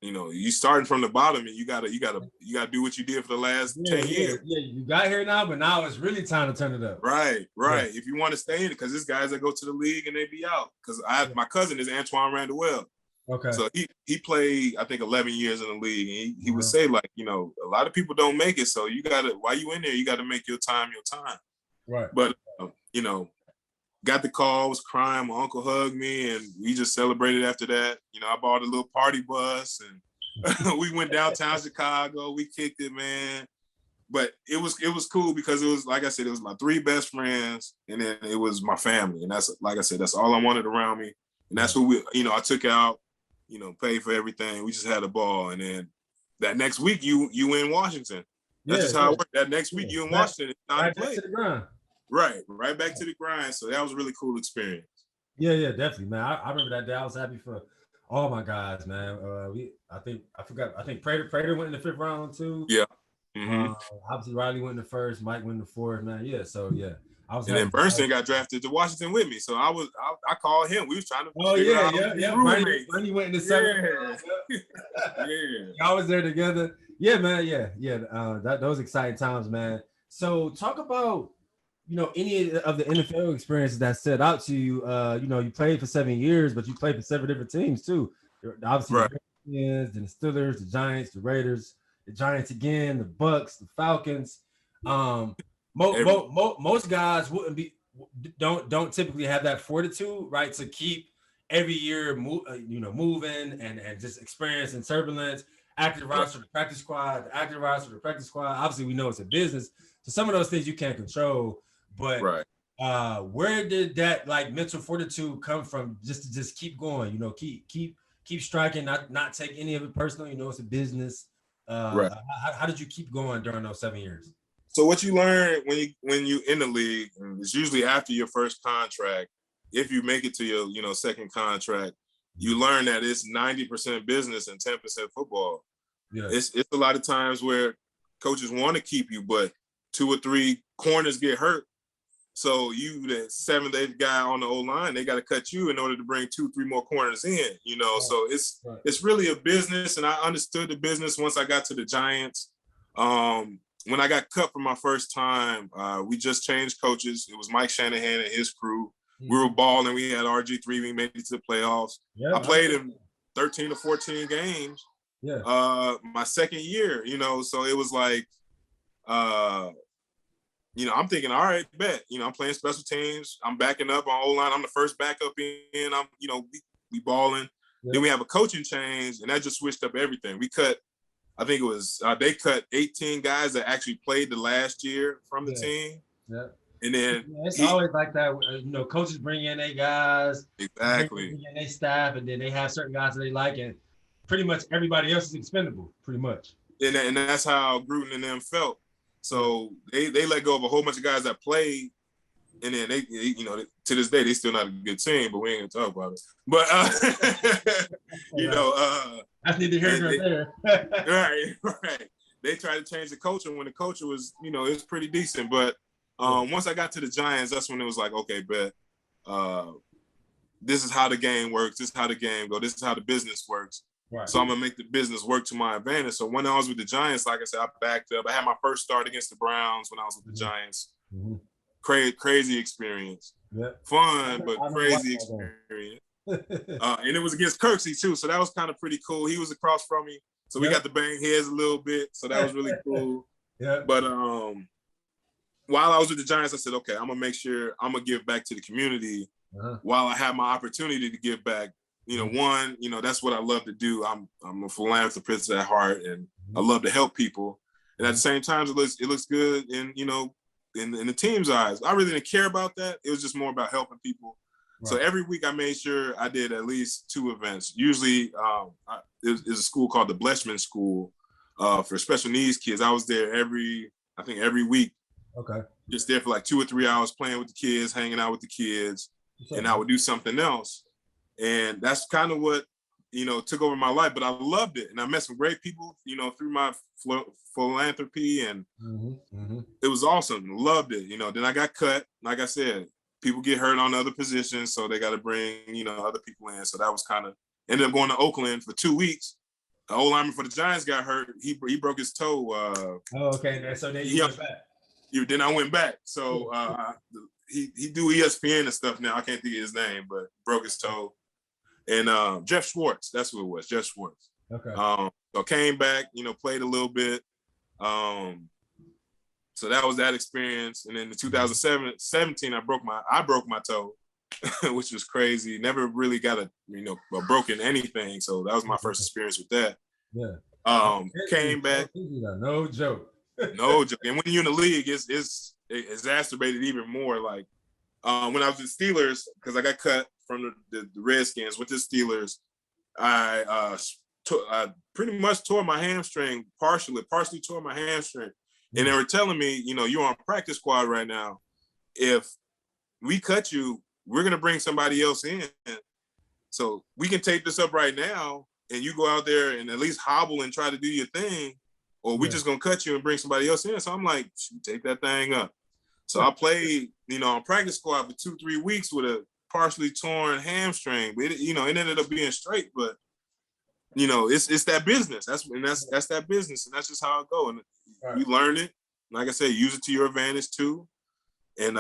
you starting from the bottom, and you gotta do what you did for the last 10 years. Yeah, you got here now, but now it's really time to turn it up. Right. Yeah. If you want to stay in it, because there's guys that go to the league and they be out. Because my cousin is Antoine Randall. Okay. So he played, I think, 11 years in the league, and he would say like, a lot of people don't make it, so while you in there, you gotta make your time. Right. But got the call, was crying. My uncle hugged me, and we just celebrated after that. I bought a little party bus, and we went downtown Chicago. We kicked it, man. But it was cool because it was, like I said, it was my 3 best friends, and then it was my family. And that's, like I said, that's all I wanted around me. And that's what I took out, paid for everything. We just had a ball. And then that next week, you in Washington. That's just how it worked. That next week, you in Washington. It's time to play. To the grind. Right back to the grind. So that was a really cool experience. Yeah, definitely, man. I remember that day. I was happy for all my guys, man. I think Prater went in the 5th round too. Yeah. Obviously, Riley went in the 1st, Mike went in the 4th, man. Yeah, so yeah. And then Bernstein got drafted to Washington with me, so I called him. We was trying to. Bernie went in the 7th. Yeah. Y'all was there together. Yeah, man. Yeah. Those exciting times, man. So talk about any of the NFL experiences that stood out to you. You played for 7 years, but you played for 7 different teams too. Obviously, the Redskins, the Steelers, the Giants, the Raiders, the Giants again, the Bucks, the Falcons. Most guys don't typically have that fortitude, right, to keep every year moving and just experiencing turbulence. Active roster, the practice squad, the active roster, the practice squad. Obviously, we know it's a business, so some of those things you can't control. But where did that mental fortitude come from? Just to keep going, keep striking, not take any of it personal. It's a business. How did you keep going during those 7 years? So what you learn when you in the league, it's usually after your first contract. If you make it to your second contract, you learn that it's 90% business and 10% football. Yeah, it's a lot of times where coaches want to keep you, but 2 or 3 corners get hurt. So you, the 7th, 8th guy on the O-line, they got to cut you in order to bring 2, 3 more corners in. So it's really a business, and I understood the business once I got to the Giants. When I got cut for my first time, we just changed coaches. It was Mike Shanahan and his crew. We were balling. We had RG3. We made it to the playoffs. Yeah, I played in 13 or 14 games. Yeah. My second year, so it was like, I'm thinking, all right, bet. I'm playing special teams. I'm backing up on O-line. I'm the first backup in. I'm, we balling. Yeah. Then we have a coaching change, and that just switched up everything. We cut, I think it was, they cut 18 guys that actually played the last year from the team. Yeah. And then it's always like that. Coaches bring in their guys. Exactly. Bring in their staff, and then they have certain guys that they like, and pretty much everybody else is expendable, pretty much. And that's how Gruden and them felt. So they let go of a whole bunch of guys that played, and then they to this day they still not a good team, but we ain't gonna talk about it. But that's neither here nor there. Right. They tried to change the culture when the culture was, it was pretty decent. But once I got to the Giants, that's when it was like, okay, bet. This is how the game works. This is how the game goes. This is how the business works. Right. So I'm gonna make the business work to my advantage. So when I was with the Giants, like I said, I backed up. I had my first start against the Browns when I was with the Giants. Mm-hmm. Crazy experience. Yeah. Fun, but crazy experience. And it was against Kirksey too, so that was kind of pretty cool. He was across from me, so we got to bang heads a little bit. So that was really cool. Yeah. But while I was with the Giants, I said, okay, I'm gonna make sure I'm gonna give back to the community while I have my opportunity to give back. That's what I love to do. I'm a philanthropist at heart, and I love to help people. And at the same time, it looks good in the team's eyes. I really didn't care about that. It was just more about helping people. Right. So every week I made sure I did at least 2 events. Usually it was a school called the Bleshman School. for special needs kids. I was there every week. Okay. Just there for like 2 or 3 hours playing with the kids, hanging out with the kids, and I would do something else. And that's kind of what, took over my life, but I loved it. And I met some great people, through my philanthropy, and it was awesome. Loved it. Then I got cut. Like I said, people get hurt on other positions, so they got to bring, other people in. So that was kind of, ended up going to Oakland for 2 weeks. The old lineman for the Giants got hurt. He broke his toe. Okay. So then you went back. Then I went back. So he do ESPN and stuff now. I can't think of his name, but broke his toe. And Jeff Schwartz, that's who it was, Jeff Schwartz. Okay. So came back, played a little bit. So that was that experience. And then in 2017, I broke my toe, which was crazy. Never really got a broken anything. So that was my first experience with that. Yeah. Came back. No joke. No joke. And when you're in the league, it's exacerbated even more. Like when I was with Steelers, because I got cut from the Redskins with the Steelers, I pretty much tore my hamstring, partially tore my hamstring. And they were telling me, you're on practice squad right now. If we cut you, we're going to bring somebody else in. So we can tape this up right now, and you go out there and at least hobble and try to do your thing, or we just going to cut you and bring somebody else in. So I'm like, take that thing up. So I played, on practice squad for 2-3 weeks with a partially torn hamstring. But it ended up being straight, but it's that business. That's that business, and that's just how it goes. And you learn it. Like I said, use it to your advantage too. And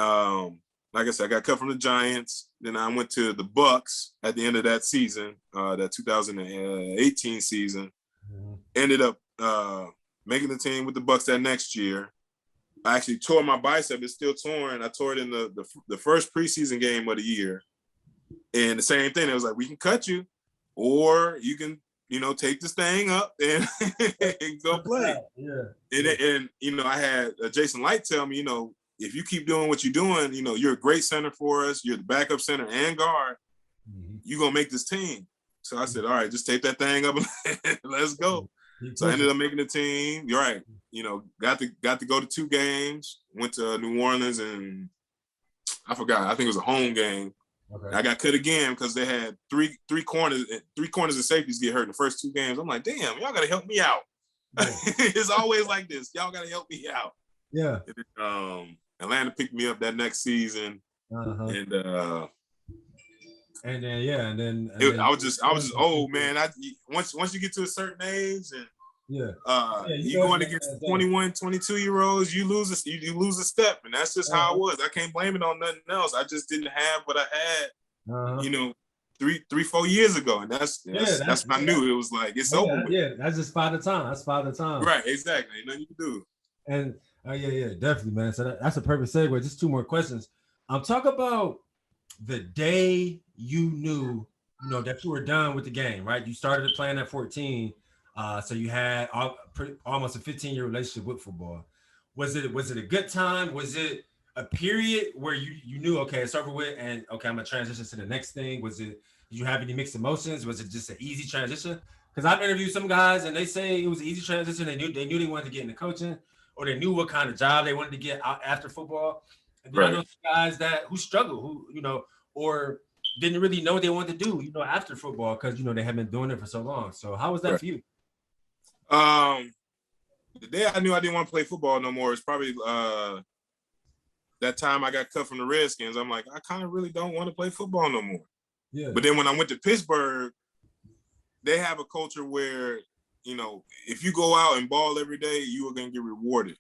like I said, I got cut from the Giants. Then I went to the Bucks at the end of that season, that 2018 season. Ended up making the team with the Bucks that next year. I actually tore my bicep. It's still torn. I tore it in the first preseason game of the year. And the same thing. It was like, we can cut you, or you can, take this thing up and, and go play. Yeah. And I had Jason Light tell me, if you keep doing what you're doing, you're a great center for us. You're the backup center and guard. You're going to make this team. So I said, all right, just tape that thing up and let's go. So I ended up making the team. You're right. Got to go to 2 games. Went to New Orleans, and I forgot. I think it was a home game. Okay. I got cut again because they had three corners and safeties get hurt in the first 2 games. I'm like, damn, y'all got to help me out. Yeah. It's always like this. Y'all got to help me out. Yeah. Atlanta picked me up that next season, and then I was just old, man. Once you get to a certain age, and you going against 21, 22-year-olds, you lose a step, and that's just how it was. I can't blame it on nothing else. I just didn't have what I had, 3-4 years ago, and that's when I knew it was like it's over. Yeah, that's just Father Time. That's Father Time. Right, exactly. Ain't nothing you can do. And definitely, man. So that's a perfect segue. Just 2 more questions. Talk about the day you knew, that you were done with the game, right? You started playing at 14. So you had almost a 15-year relationship with football. Was it a good time? Was it a period where you knew, okay, it's over with, and okay, I'm gonna transition to the next thing? Did you have any mixed emotions? Was it just an easy transition? Because I've interviewed some guys and they say it was an easy transition. They knew they wanted to get into coaching, or they knew what kind of job they wanted to get out after football. And then I know some guys who struggle, who or didn't really know what they wanted to do, after football, because they had been doing it for so long. So how was that for you? The day I knew I didn't want to play football no more is probably that time I got cut from the Redskins. I'm like, I kind of really don't want to play football no more. Yeah. But then when I went to Pittsburgh, they have a culture where, if you go out and ball every day, you are going to get rewarded.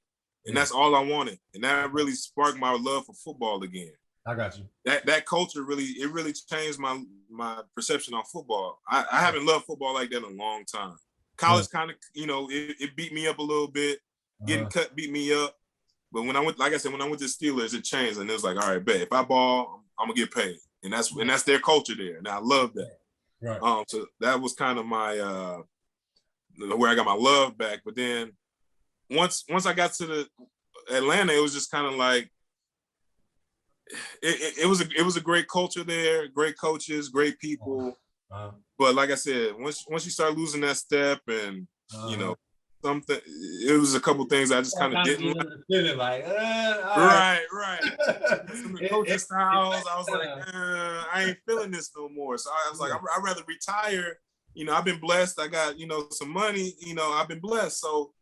And that's all I wanted. And that really sparked my love for football again. I got you. That culture really changed my perception on football. I haven't loved football like that in a long time. College kind of, it beat me up a little bit. Getting cut beat me up. But when I went to Steelers, it changed. And it was like, all right, bet if I ball, I'm gonna get paid. And that's their culture there. And I love that. Right. So that was kind of my where I got my love back. But then once I got to the Atlanta, it was just kind of like it was a great culture there, great coaches, great people. But like I said, once you start losing that step, and something. It was a couple things I just kind of didn't like. Feeling like, Right. Some of the coaching styles, I was like, I ain't feeling this no more. So I was like, I'd rather retire. You know, I've been blessed. I got, you know, some money. You know, I've been blessed. So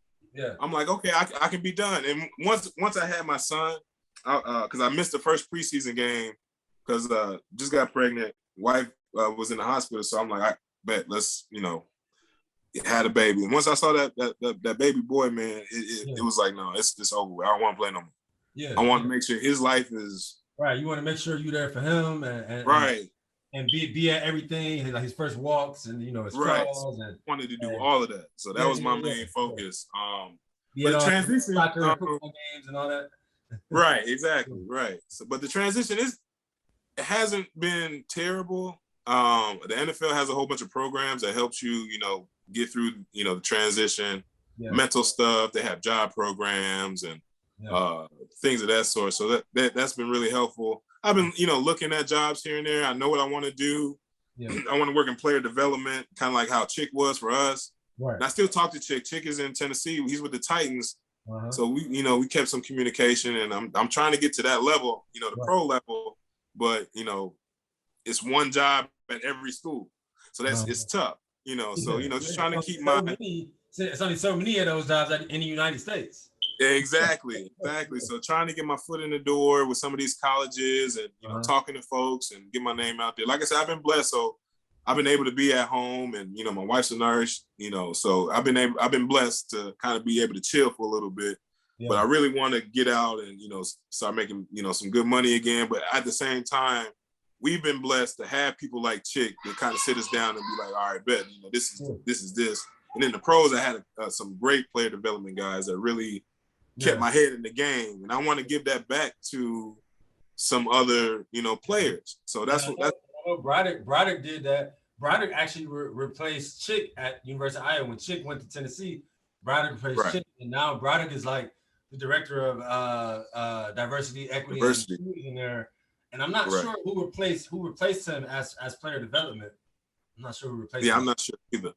I'm like, okay, I can be done. And once I had my son, because I missed the first preseason game because just got pregnant. Wife was in the hospital, so I'm like, I bet let's, you know, had a baby. And once I saw that baby boy, man, it was like, no, it's over with. I don't want to play no more. Yeah, I want to make sure his life is right. You want to make sure you're there for him, and right, and be at everything, like his first walks, and you know his trials. And wanted to do all of that, so that was my main focus. But the transition, soccer, football games, and all that. Right, exactly, right. So, but the transition it hasn't been terrible. The NFL has a whole bunch of programs that helps you, you know, get through, you know, the transition, mental stuff. They have job programs and things of that sort. So that's been really helpful. I've been, you know, looking at jobs here and there. I know what I want to do. I want to work in player development, kind of like how Chick was for us. Right. And I still talk to Chick. Chick is in Tennessee. He's with the Titans. So we kept some communication, and I'm trying to get to that level, you know, the pro level. But you know, it's one job at every school, so it's tough, you know. So you know, just trying to keep it's only so many of those jobs in the United States. Exactly. So trying to get my foot in the door with some of these colleges, and you know, talking to folks and get my name out there. Like I said, I've been blessed, so I've been able to be at home, and you know, my wife's a nurse, you know, so I've been blessed to kind of be able to chill for a little bit. But I really want to get out and, you know, start making, you know, some good money again. But at the same time, we've been blessed to have people like Chick that kind of sit us down and be like, all right, bet, you know, this is this. And then the pros, I had some great player development guys that really kept my head in the game, and I want to give that back to some other, you know, players. So that's Broderick did that. Broderick actually replaced Chick at University of Iowa when Chick went to Tennessee. Broderick replaced Chick, and now Broderick is like the director of diversity, equity, and inclusion there. And I'm not sure who replaced him as player development. I'm not sure who replaced him. I'm not sure either.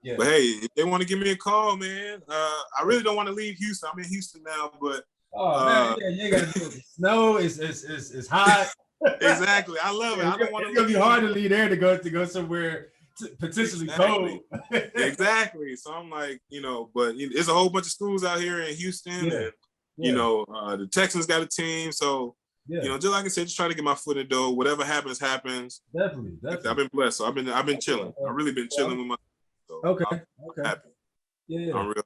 Yeah. But hey, if they want to give me a call, man, I really don't want to leave Houston. I'm in Houston now, but man, you ain't gotta do it. Snow is hot. Exactly. I love it. I don't want to. It's gonna be hard to leave there to go somewhere potentially cold. Exactly. So I'm like, you know, but there's a whole bunch of schools out here in Houston, and you know, the Texans got a team. So you know, just like I said, just trying to get my foot in the door. Whatever happens, happens. Definitely. I've been blessed. So I've been chilling. I've really been chilling with my. So okay. Happy. Yeah. I'm real.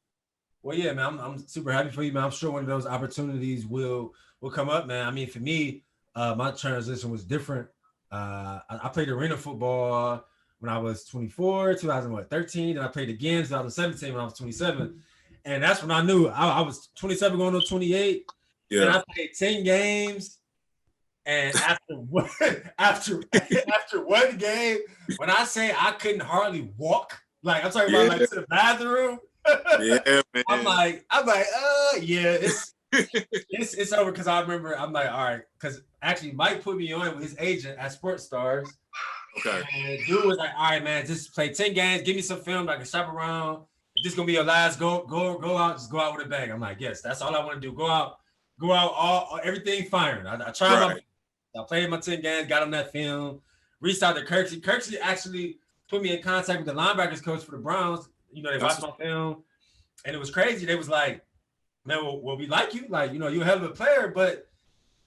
Well, yeah, man. I'm super happy for you, man. I'm sure one of those opportunities will come up, man. I mean, for me, my transition was different. I played arena football when I was 24, 2013, and I played again 2017 when I was 27. And that's when I knew I was 27 going to 28. Yeah. And I played 10 games. And after one game, when I say I couldn't hardly walk, like I'm talking about like to the bathroom. Yeah, man. I'm like, it's over, because I remember I'm like, all right, because actually Mike put me on with his agent at Sports Stars. Okay. And dude was like, all right, man, just play 10 games, give me some film I can shop around. If this is gonna be your last go out, just go out with a bang. I'm like, yes, that's all I want to do. Go out, all everything firing. I tried my best. I played my 10 games, got on that film, reached out to Kirksey. Kirksey actually put me in contact with the linebackers coach for the Browns. You know, they watched my film, and it was crazy. They was like, man, well, we like you. Like, you know, you're a hell of a player, but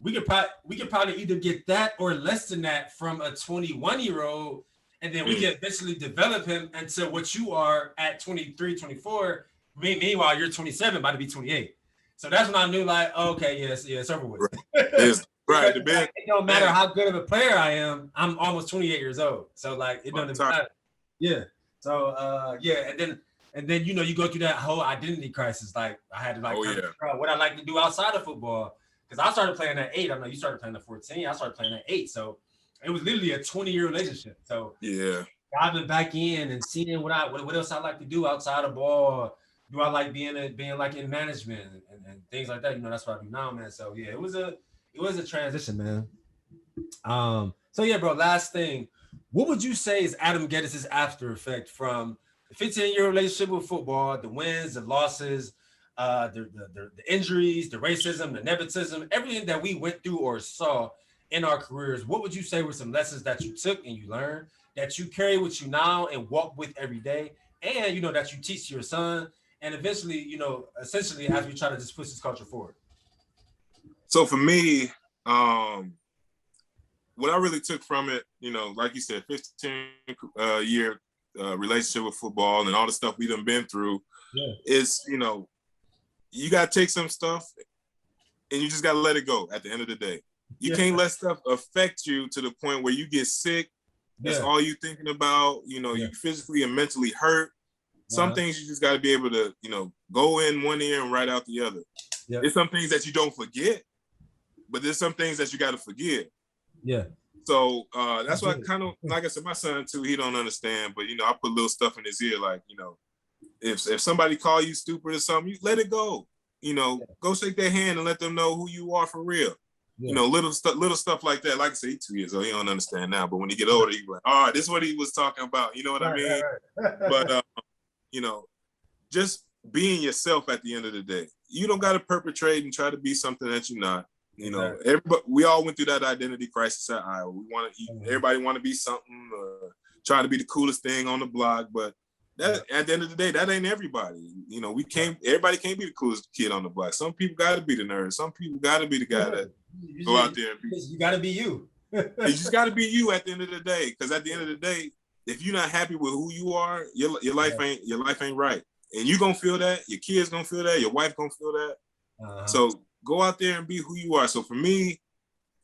we could probably either get that or less than that from a 21-year-old, and then we can eventually develop him into what you are at 23, 24. Meanwhile, you're 27, about to be 28. So that's when I knew, like, okay, it's over with. Right. It don't matter how good of a player I am. I'm almost 28 years old. So like, it doesn't matter. Yeah. So and then you know, you go through that whole identity crisis. Like, I had to figure out what I like to do outside of football, because I started playing at 8. I know you started playing at 14. I started playing at 8. So it was literally a 20-year relationship. So diving back in and seeing what else I like to do outside of ball. Do I like being like in management and things like that? You know, that's what I do now, man. So yeah, it was a transition, man. So yeah, bro, last thing. What would you say is Adam Gettis' after effect from 15-year relationship with football, the wins, the losses, the injuries, the racism, the nepotism, everything that we went through or saw in our careers. What would you say were some lessons that you took and you learned that you carry with you now and walk with every day, and that you teach your son, and eventually, essentially as we try to just push this culture forward? So for me, what I really took from it, like you said, 15-year relationship with football and all the stuff we done been through, is, you got to take some stuff and you just got to let it go at the end of the day. You can't let stuff affect you to the point where you get sick. That's all you thinking about. You physically and mentally hurt. Some things you just got to be able to, go in one ear and right out the other. There's some things that you don't forget, but there's some things that you got to forgive. Yeah. So that's why kind of, like I said, my son too, he don't understand, but I put little stuff in his ear, like, if somebody call you stupid or something, you let it go. Go shake their hand and let them know who you are for real. Little stuff like that. Like I said, he's 2 years old, he don't understand now, but when he get older, he be like, all right, this is what he was talking about. You know what I mean? Right. But just being yourself at the end of the day. You don't got to perpetrate and try to be something that you're not. Everybody, we all went through that identity crisis at Iowa. Everybody want to be something, try to be the coolest thing on the block, but that at the end of the day, that ain't everybody. Everybody can't be the coolest kid on the block. Some people got to be the nerd. Some people got to be the guy that go out there and be. You got to be you. You just got to be you at the end of the day, because at the end of the day, if you're not happy with who you are, your life ain't right, and you gonna feel that. Your kids gonna feel that. Your wife gonna feel that. So go out there and be who you are. So for me,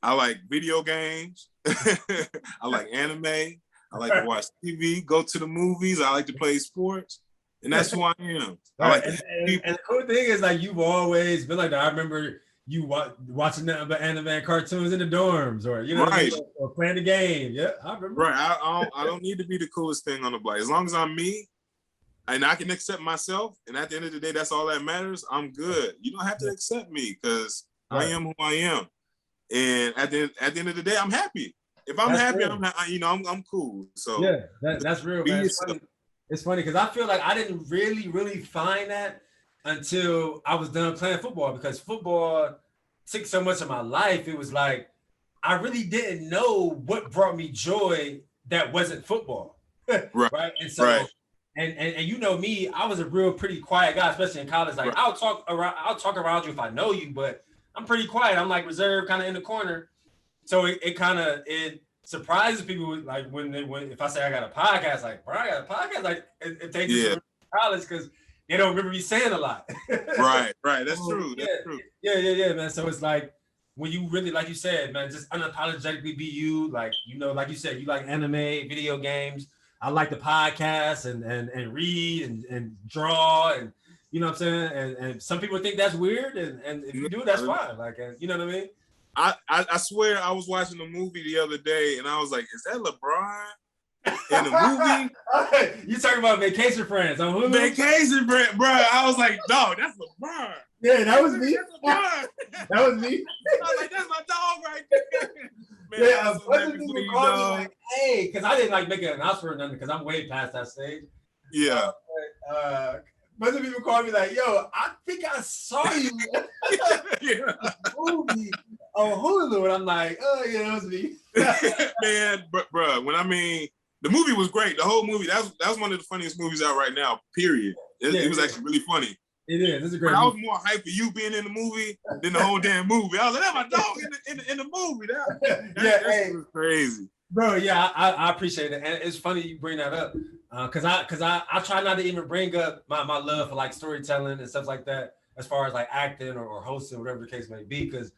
I like video games. I like anime. I like to watch TV, go to the movies. I like to play sports. And that's who I am. And the cool thing is, like, you've always been like that. I remember you watching the anime and cartoons in the dorms, or or playing the game. Yeah, I remember. Right. I don't need to be the coolest thing on the block. As long as I'm me and I can accept myself, and at the end of the day, that's all that matters, I'm good. You don't have to accept me, because I am who I am. And at the end of the day, I'm happy. If I'm happy, real. I'm cool. So that's real, man. It's funny because I feel like I didn't really find that until I was done playing football, because football took so much of my life. It was like I really didn't know what brought me joy that wasn't football. Right. And so and you know me, I was a pretty quiet guy, especially in college. Like I'll talk around you if I know you, but I'm pretty quiet. I'm like reserved, kind of in the corner. So it surprises people, like when if I say I got a podcast, like, bro, I got a podcast, like it takes me college because they don't remember me saying a lot. Right. That's true. That's true. Yeah, man. So it's like when you really, like you said, man, just unapologetically be you. Like, like you said, you like anime, video games. I like the podcast and read and draw, and you know what I'm saying. And some people think that's weird, and if you do, that's fine. Like, you know what I mean. I swear I was watching a movie the other day and I was like, is that LeBron in the movie? You talking about Vacation Friends on Hulu? Vacation Friends, bro. I was like, dog, that's LeBron. Yeah, that was me. That was me. I was like, that's my dog right there. Man, yeah, a bunch of people called me like, hey, because I didn't like make an announcement or nothing because I'm way past that stage. Yeah. Bunch of people called me like, yo, I think I saw you movie on Hulu. And I'm like, oh, yeah, that was me. Man, bro, the movie was great. The whole movie, that was one of the funniest movies out right now, period. It was actually really funny. It is. It's a great movie. I was movie. more hyped for you being in the movie than the whole damn movie. I was like, that's my dog in the movie. That was crazy. Bro, yeah, I appreciate it. And it's funny you bring that up. Cause I try not to even bring up my love for like storytelling and stuff like that, as far as like acting or hosting, whatever the case may be. Because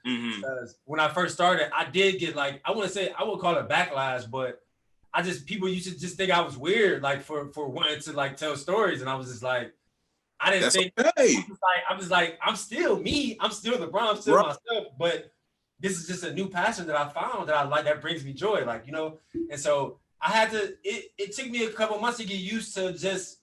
when I first started, I did get like, I would call it backlash, but people used to just think I was weird, like for wanting to like tell stories, and I was just like, I didn't think. Okay. I'm just like, I'm still me. I'm still LeBron. I'm still myself. But this is just a new passion that I found that I like, that brings me joy. Like, and so I had to. It took me a couple months to get used to just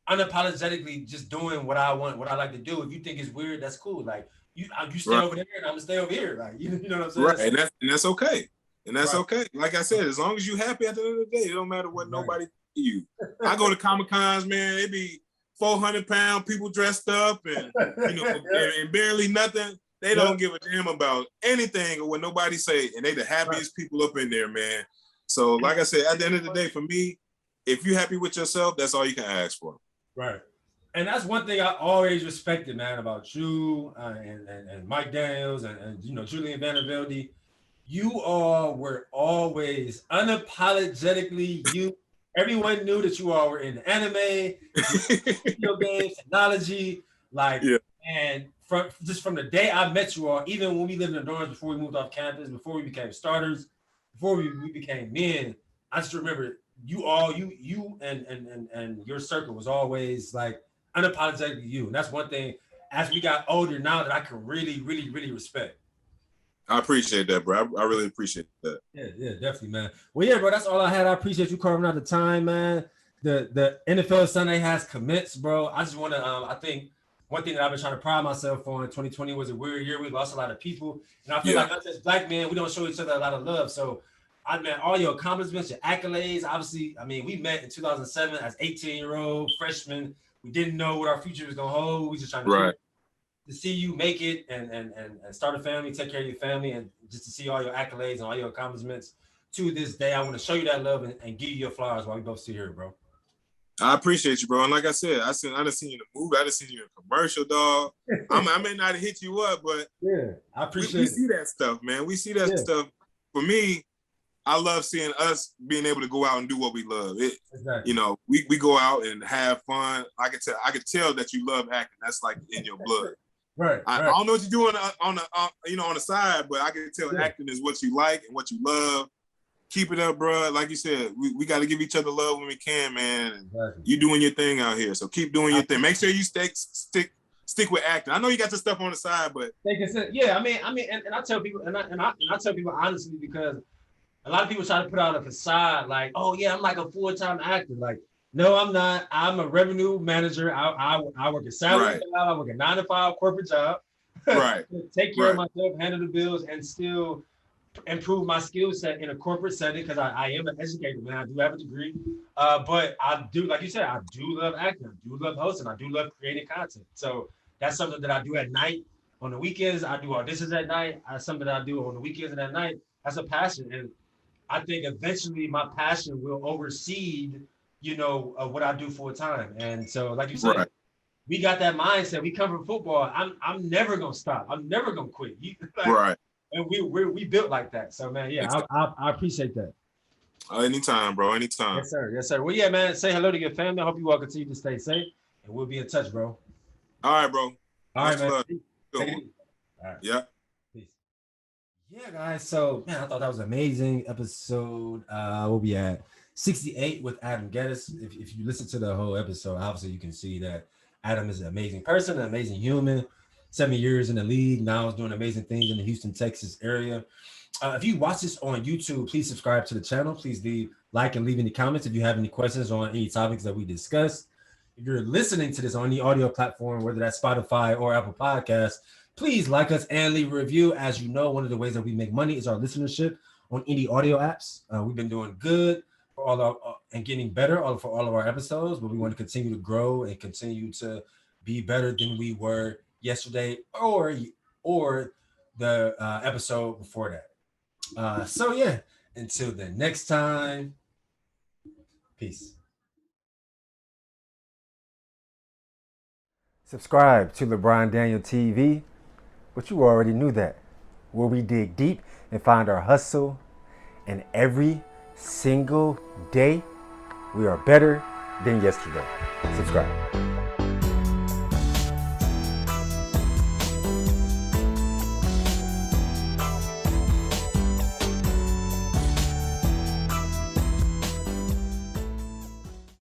unapologetically just doing what I want, what I like to do. If you think it's weird, that's cool. Like you stay over there, and I'm gonna stay over here. Like you know what I'm saying? Right, and that's okay. And that's okay. Like I said, as long as you're happy at the end of the day, it don't matter what nobody you. I go to Comic Cons, man. It be 400-pound people dressed up and and barely nothing. They don't give a damn about anything or what nobody say, and they the happiest people up in there, man. So, like I said, at the end of the day, for me, if you're happy with yourself, that's all you can ask for. Right. And that's one thing I always respected, man, about you and Mike Daniels and Julian Vandervelde. You all were always unapologetically you. Everyone knew that you all were in anime, video games, technology, and from the day I met you all, even when we lived in the dorms before we moved off campus, before we became starters, before we became men, I just remember you and your circle was always like unapologetically you. And that's one thing as we got older now that I can really, really, really respect. I appreciate that, bro. I really appreciate that. Yeah, definitely, man. Well, yeah, bro, that's all I had. I appreciate you carving out the time, man. The NFL Sunday has commenced, bro. I just want to, I think one thing that I've been trying to pride myself on, 2020 was a weird year. We lost a lot of people. And I feel like us as black men, we don't show each other a lot of love. So, all your accomplishments, your accolades, obviously, we met in 2007 as 18-year-old freshmen. We didn't know what our future was going to hold. We just trying to see you make it and start a family, take care of your family, and just to see all your accolades and all your accomplishments to this day. I want to show you that love and give you your flowers while we both sit here, bro. I appreciate you, bro. And like I said, I done seen you in a movie. I done seen you in a commercial, dog. I may not have hit you up, but yeah, I appreciate we see that stuff, man. We see that stuff. For me, I love seeing us being able to go out and do what we love. Exactly. We go out and have fun. I could tell that you love acting. That's like in your blood. Right. I don't know what you're doing on the side, but I can tell acting is what you like and what you love. Keep it up, bro. Like you said, we got to give each other love when we can, man. Exactly. You doing your thing out here, so keep doing your thing. Make sure you stick with acting. I know you got your stuff on the side, but yeah, and I tell people, and I tell people honestly, because a lot of people try to put out a facade like, oh yeah, I'm like a full-time actor. Like, no, I'm not. I'm a revenue manager. I work a salary job. I work a 9-to-5 corporate job. Right. Take care of myself, handle the bills, and still improve my skill set in a corporate setting because I am an educator, man. I do have a degree. But I do, like you said, I do love acting. I do love hosting. I do love creating content. So that's something that I do at night. On the weekends, I do auditions at night. That's something that I do on the weekends and at night. That's a passion. And I think eventually my passion will oversee, what I do full time. And so, like you said, we got that mindset. We come from football. I'm never gonna stop. I'm never gonna quit. And we built like that. So, man, yeah, I appreciate that. Anytime, bro. Anytime. Yes, sir. Yes, sir. Well, yeah, man. Say hello to your family. I hope you all continue to stay safe, and we'll be in touch, bro. All right, bro. All right, man. All right. Yeah. Peace. Yeah, guys. So, man, I thought that was an amazing episode. We'll be at 68 with Adam Gettis. If you listen to the whole episode, obviously you can see that Adam is an amazing person, an amazing human. 7 years in the league. Now is doing amazing things in the Houston, Texas area. If you watch this on YouTube, please subscribe to the channel. Please like and leave any comments if you have any questions on any topics that we discussed. If you're listening to this on any audio platform, whether that's Spotify or Apple Podcasts, please like us and leave a review. As you know, one of the ways that we make money is our listenership on any audio apps. We've been doing good for all our and getting better for all of our episodes, but we want to continue to grow and continue to be better than we were yesterday or the episode before that. So yeah, until the next time, peace. Subscribe to LeBron Daniel TV, but you already knew that, where we dig deep and find our hustle, and every single day we are better than yesterday. Subscribe.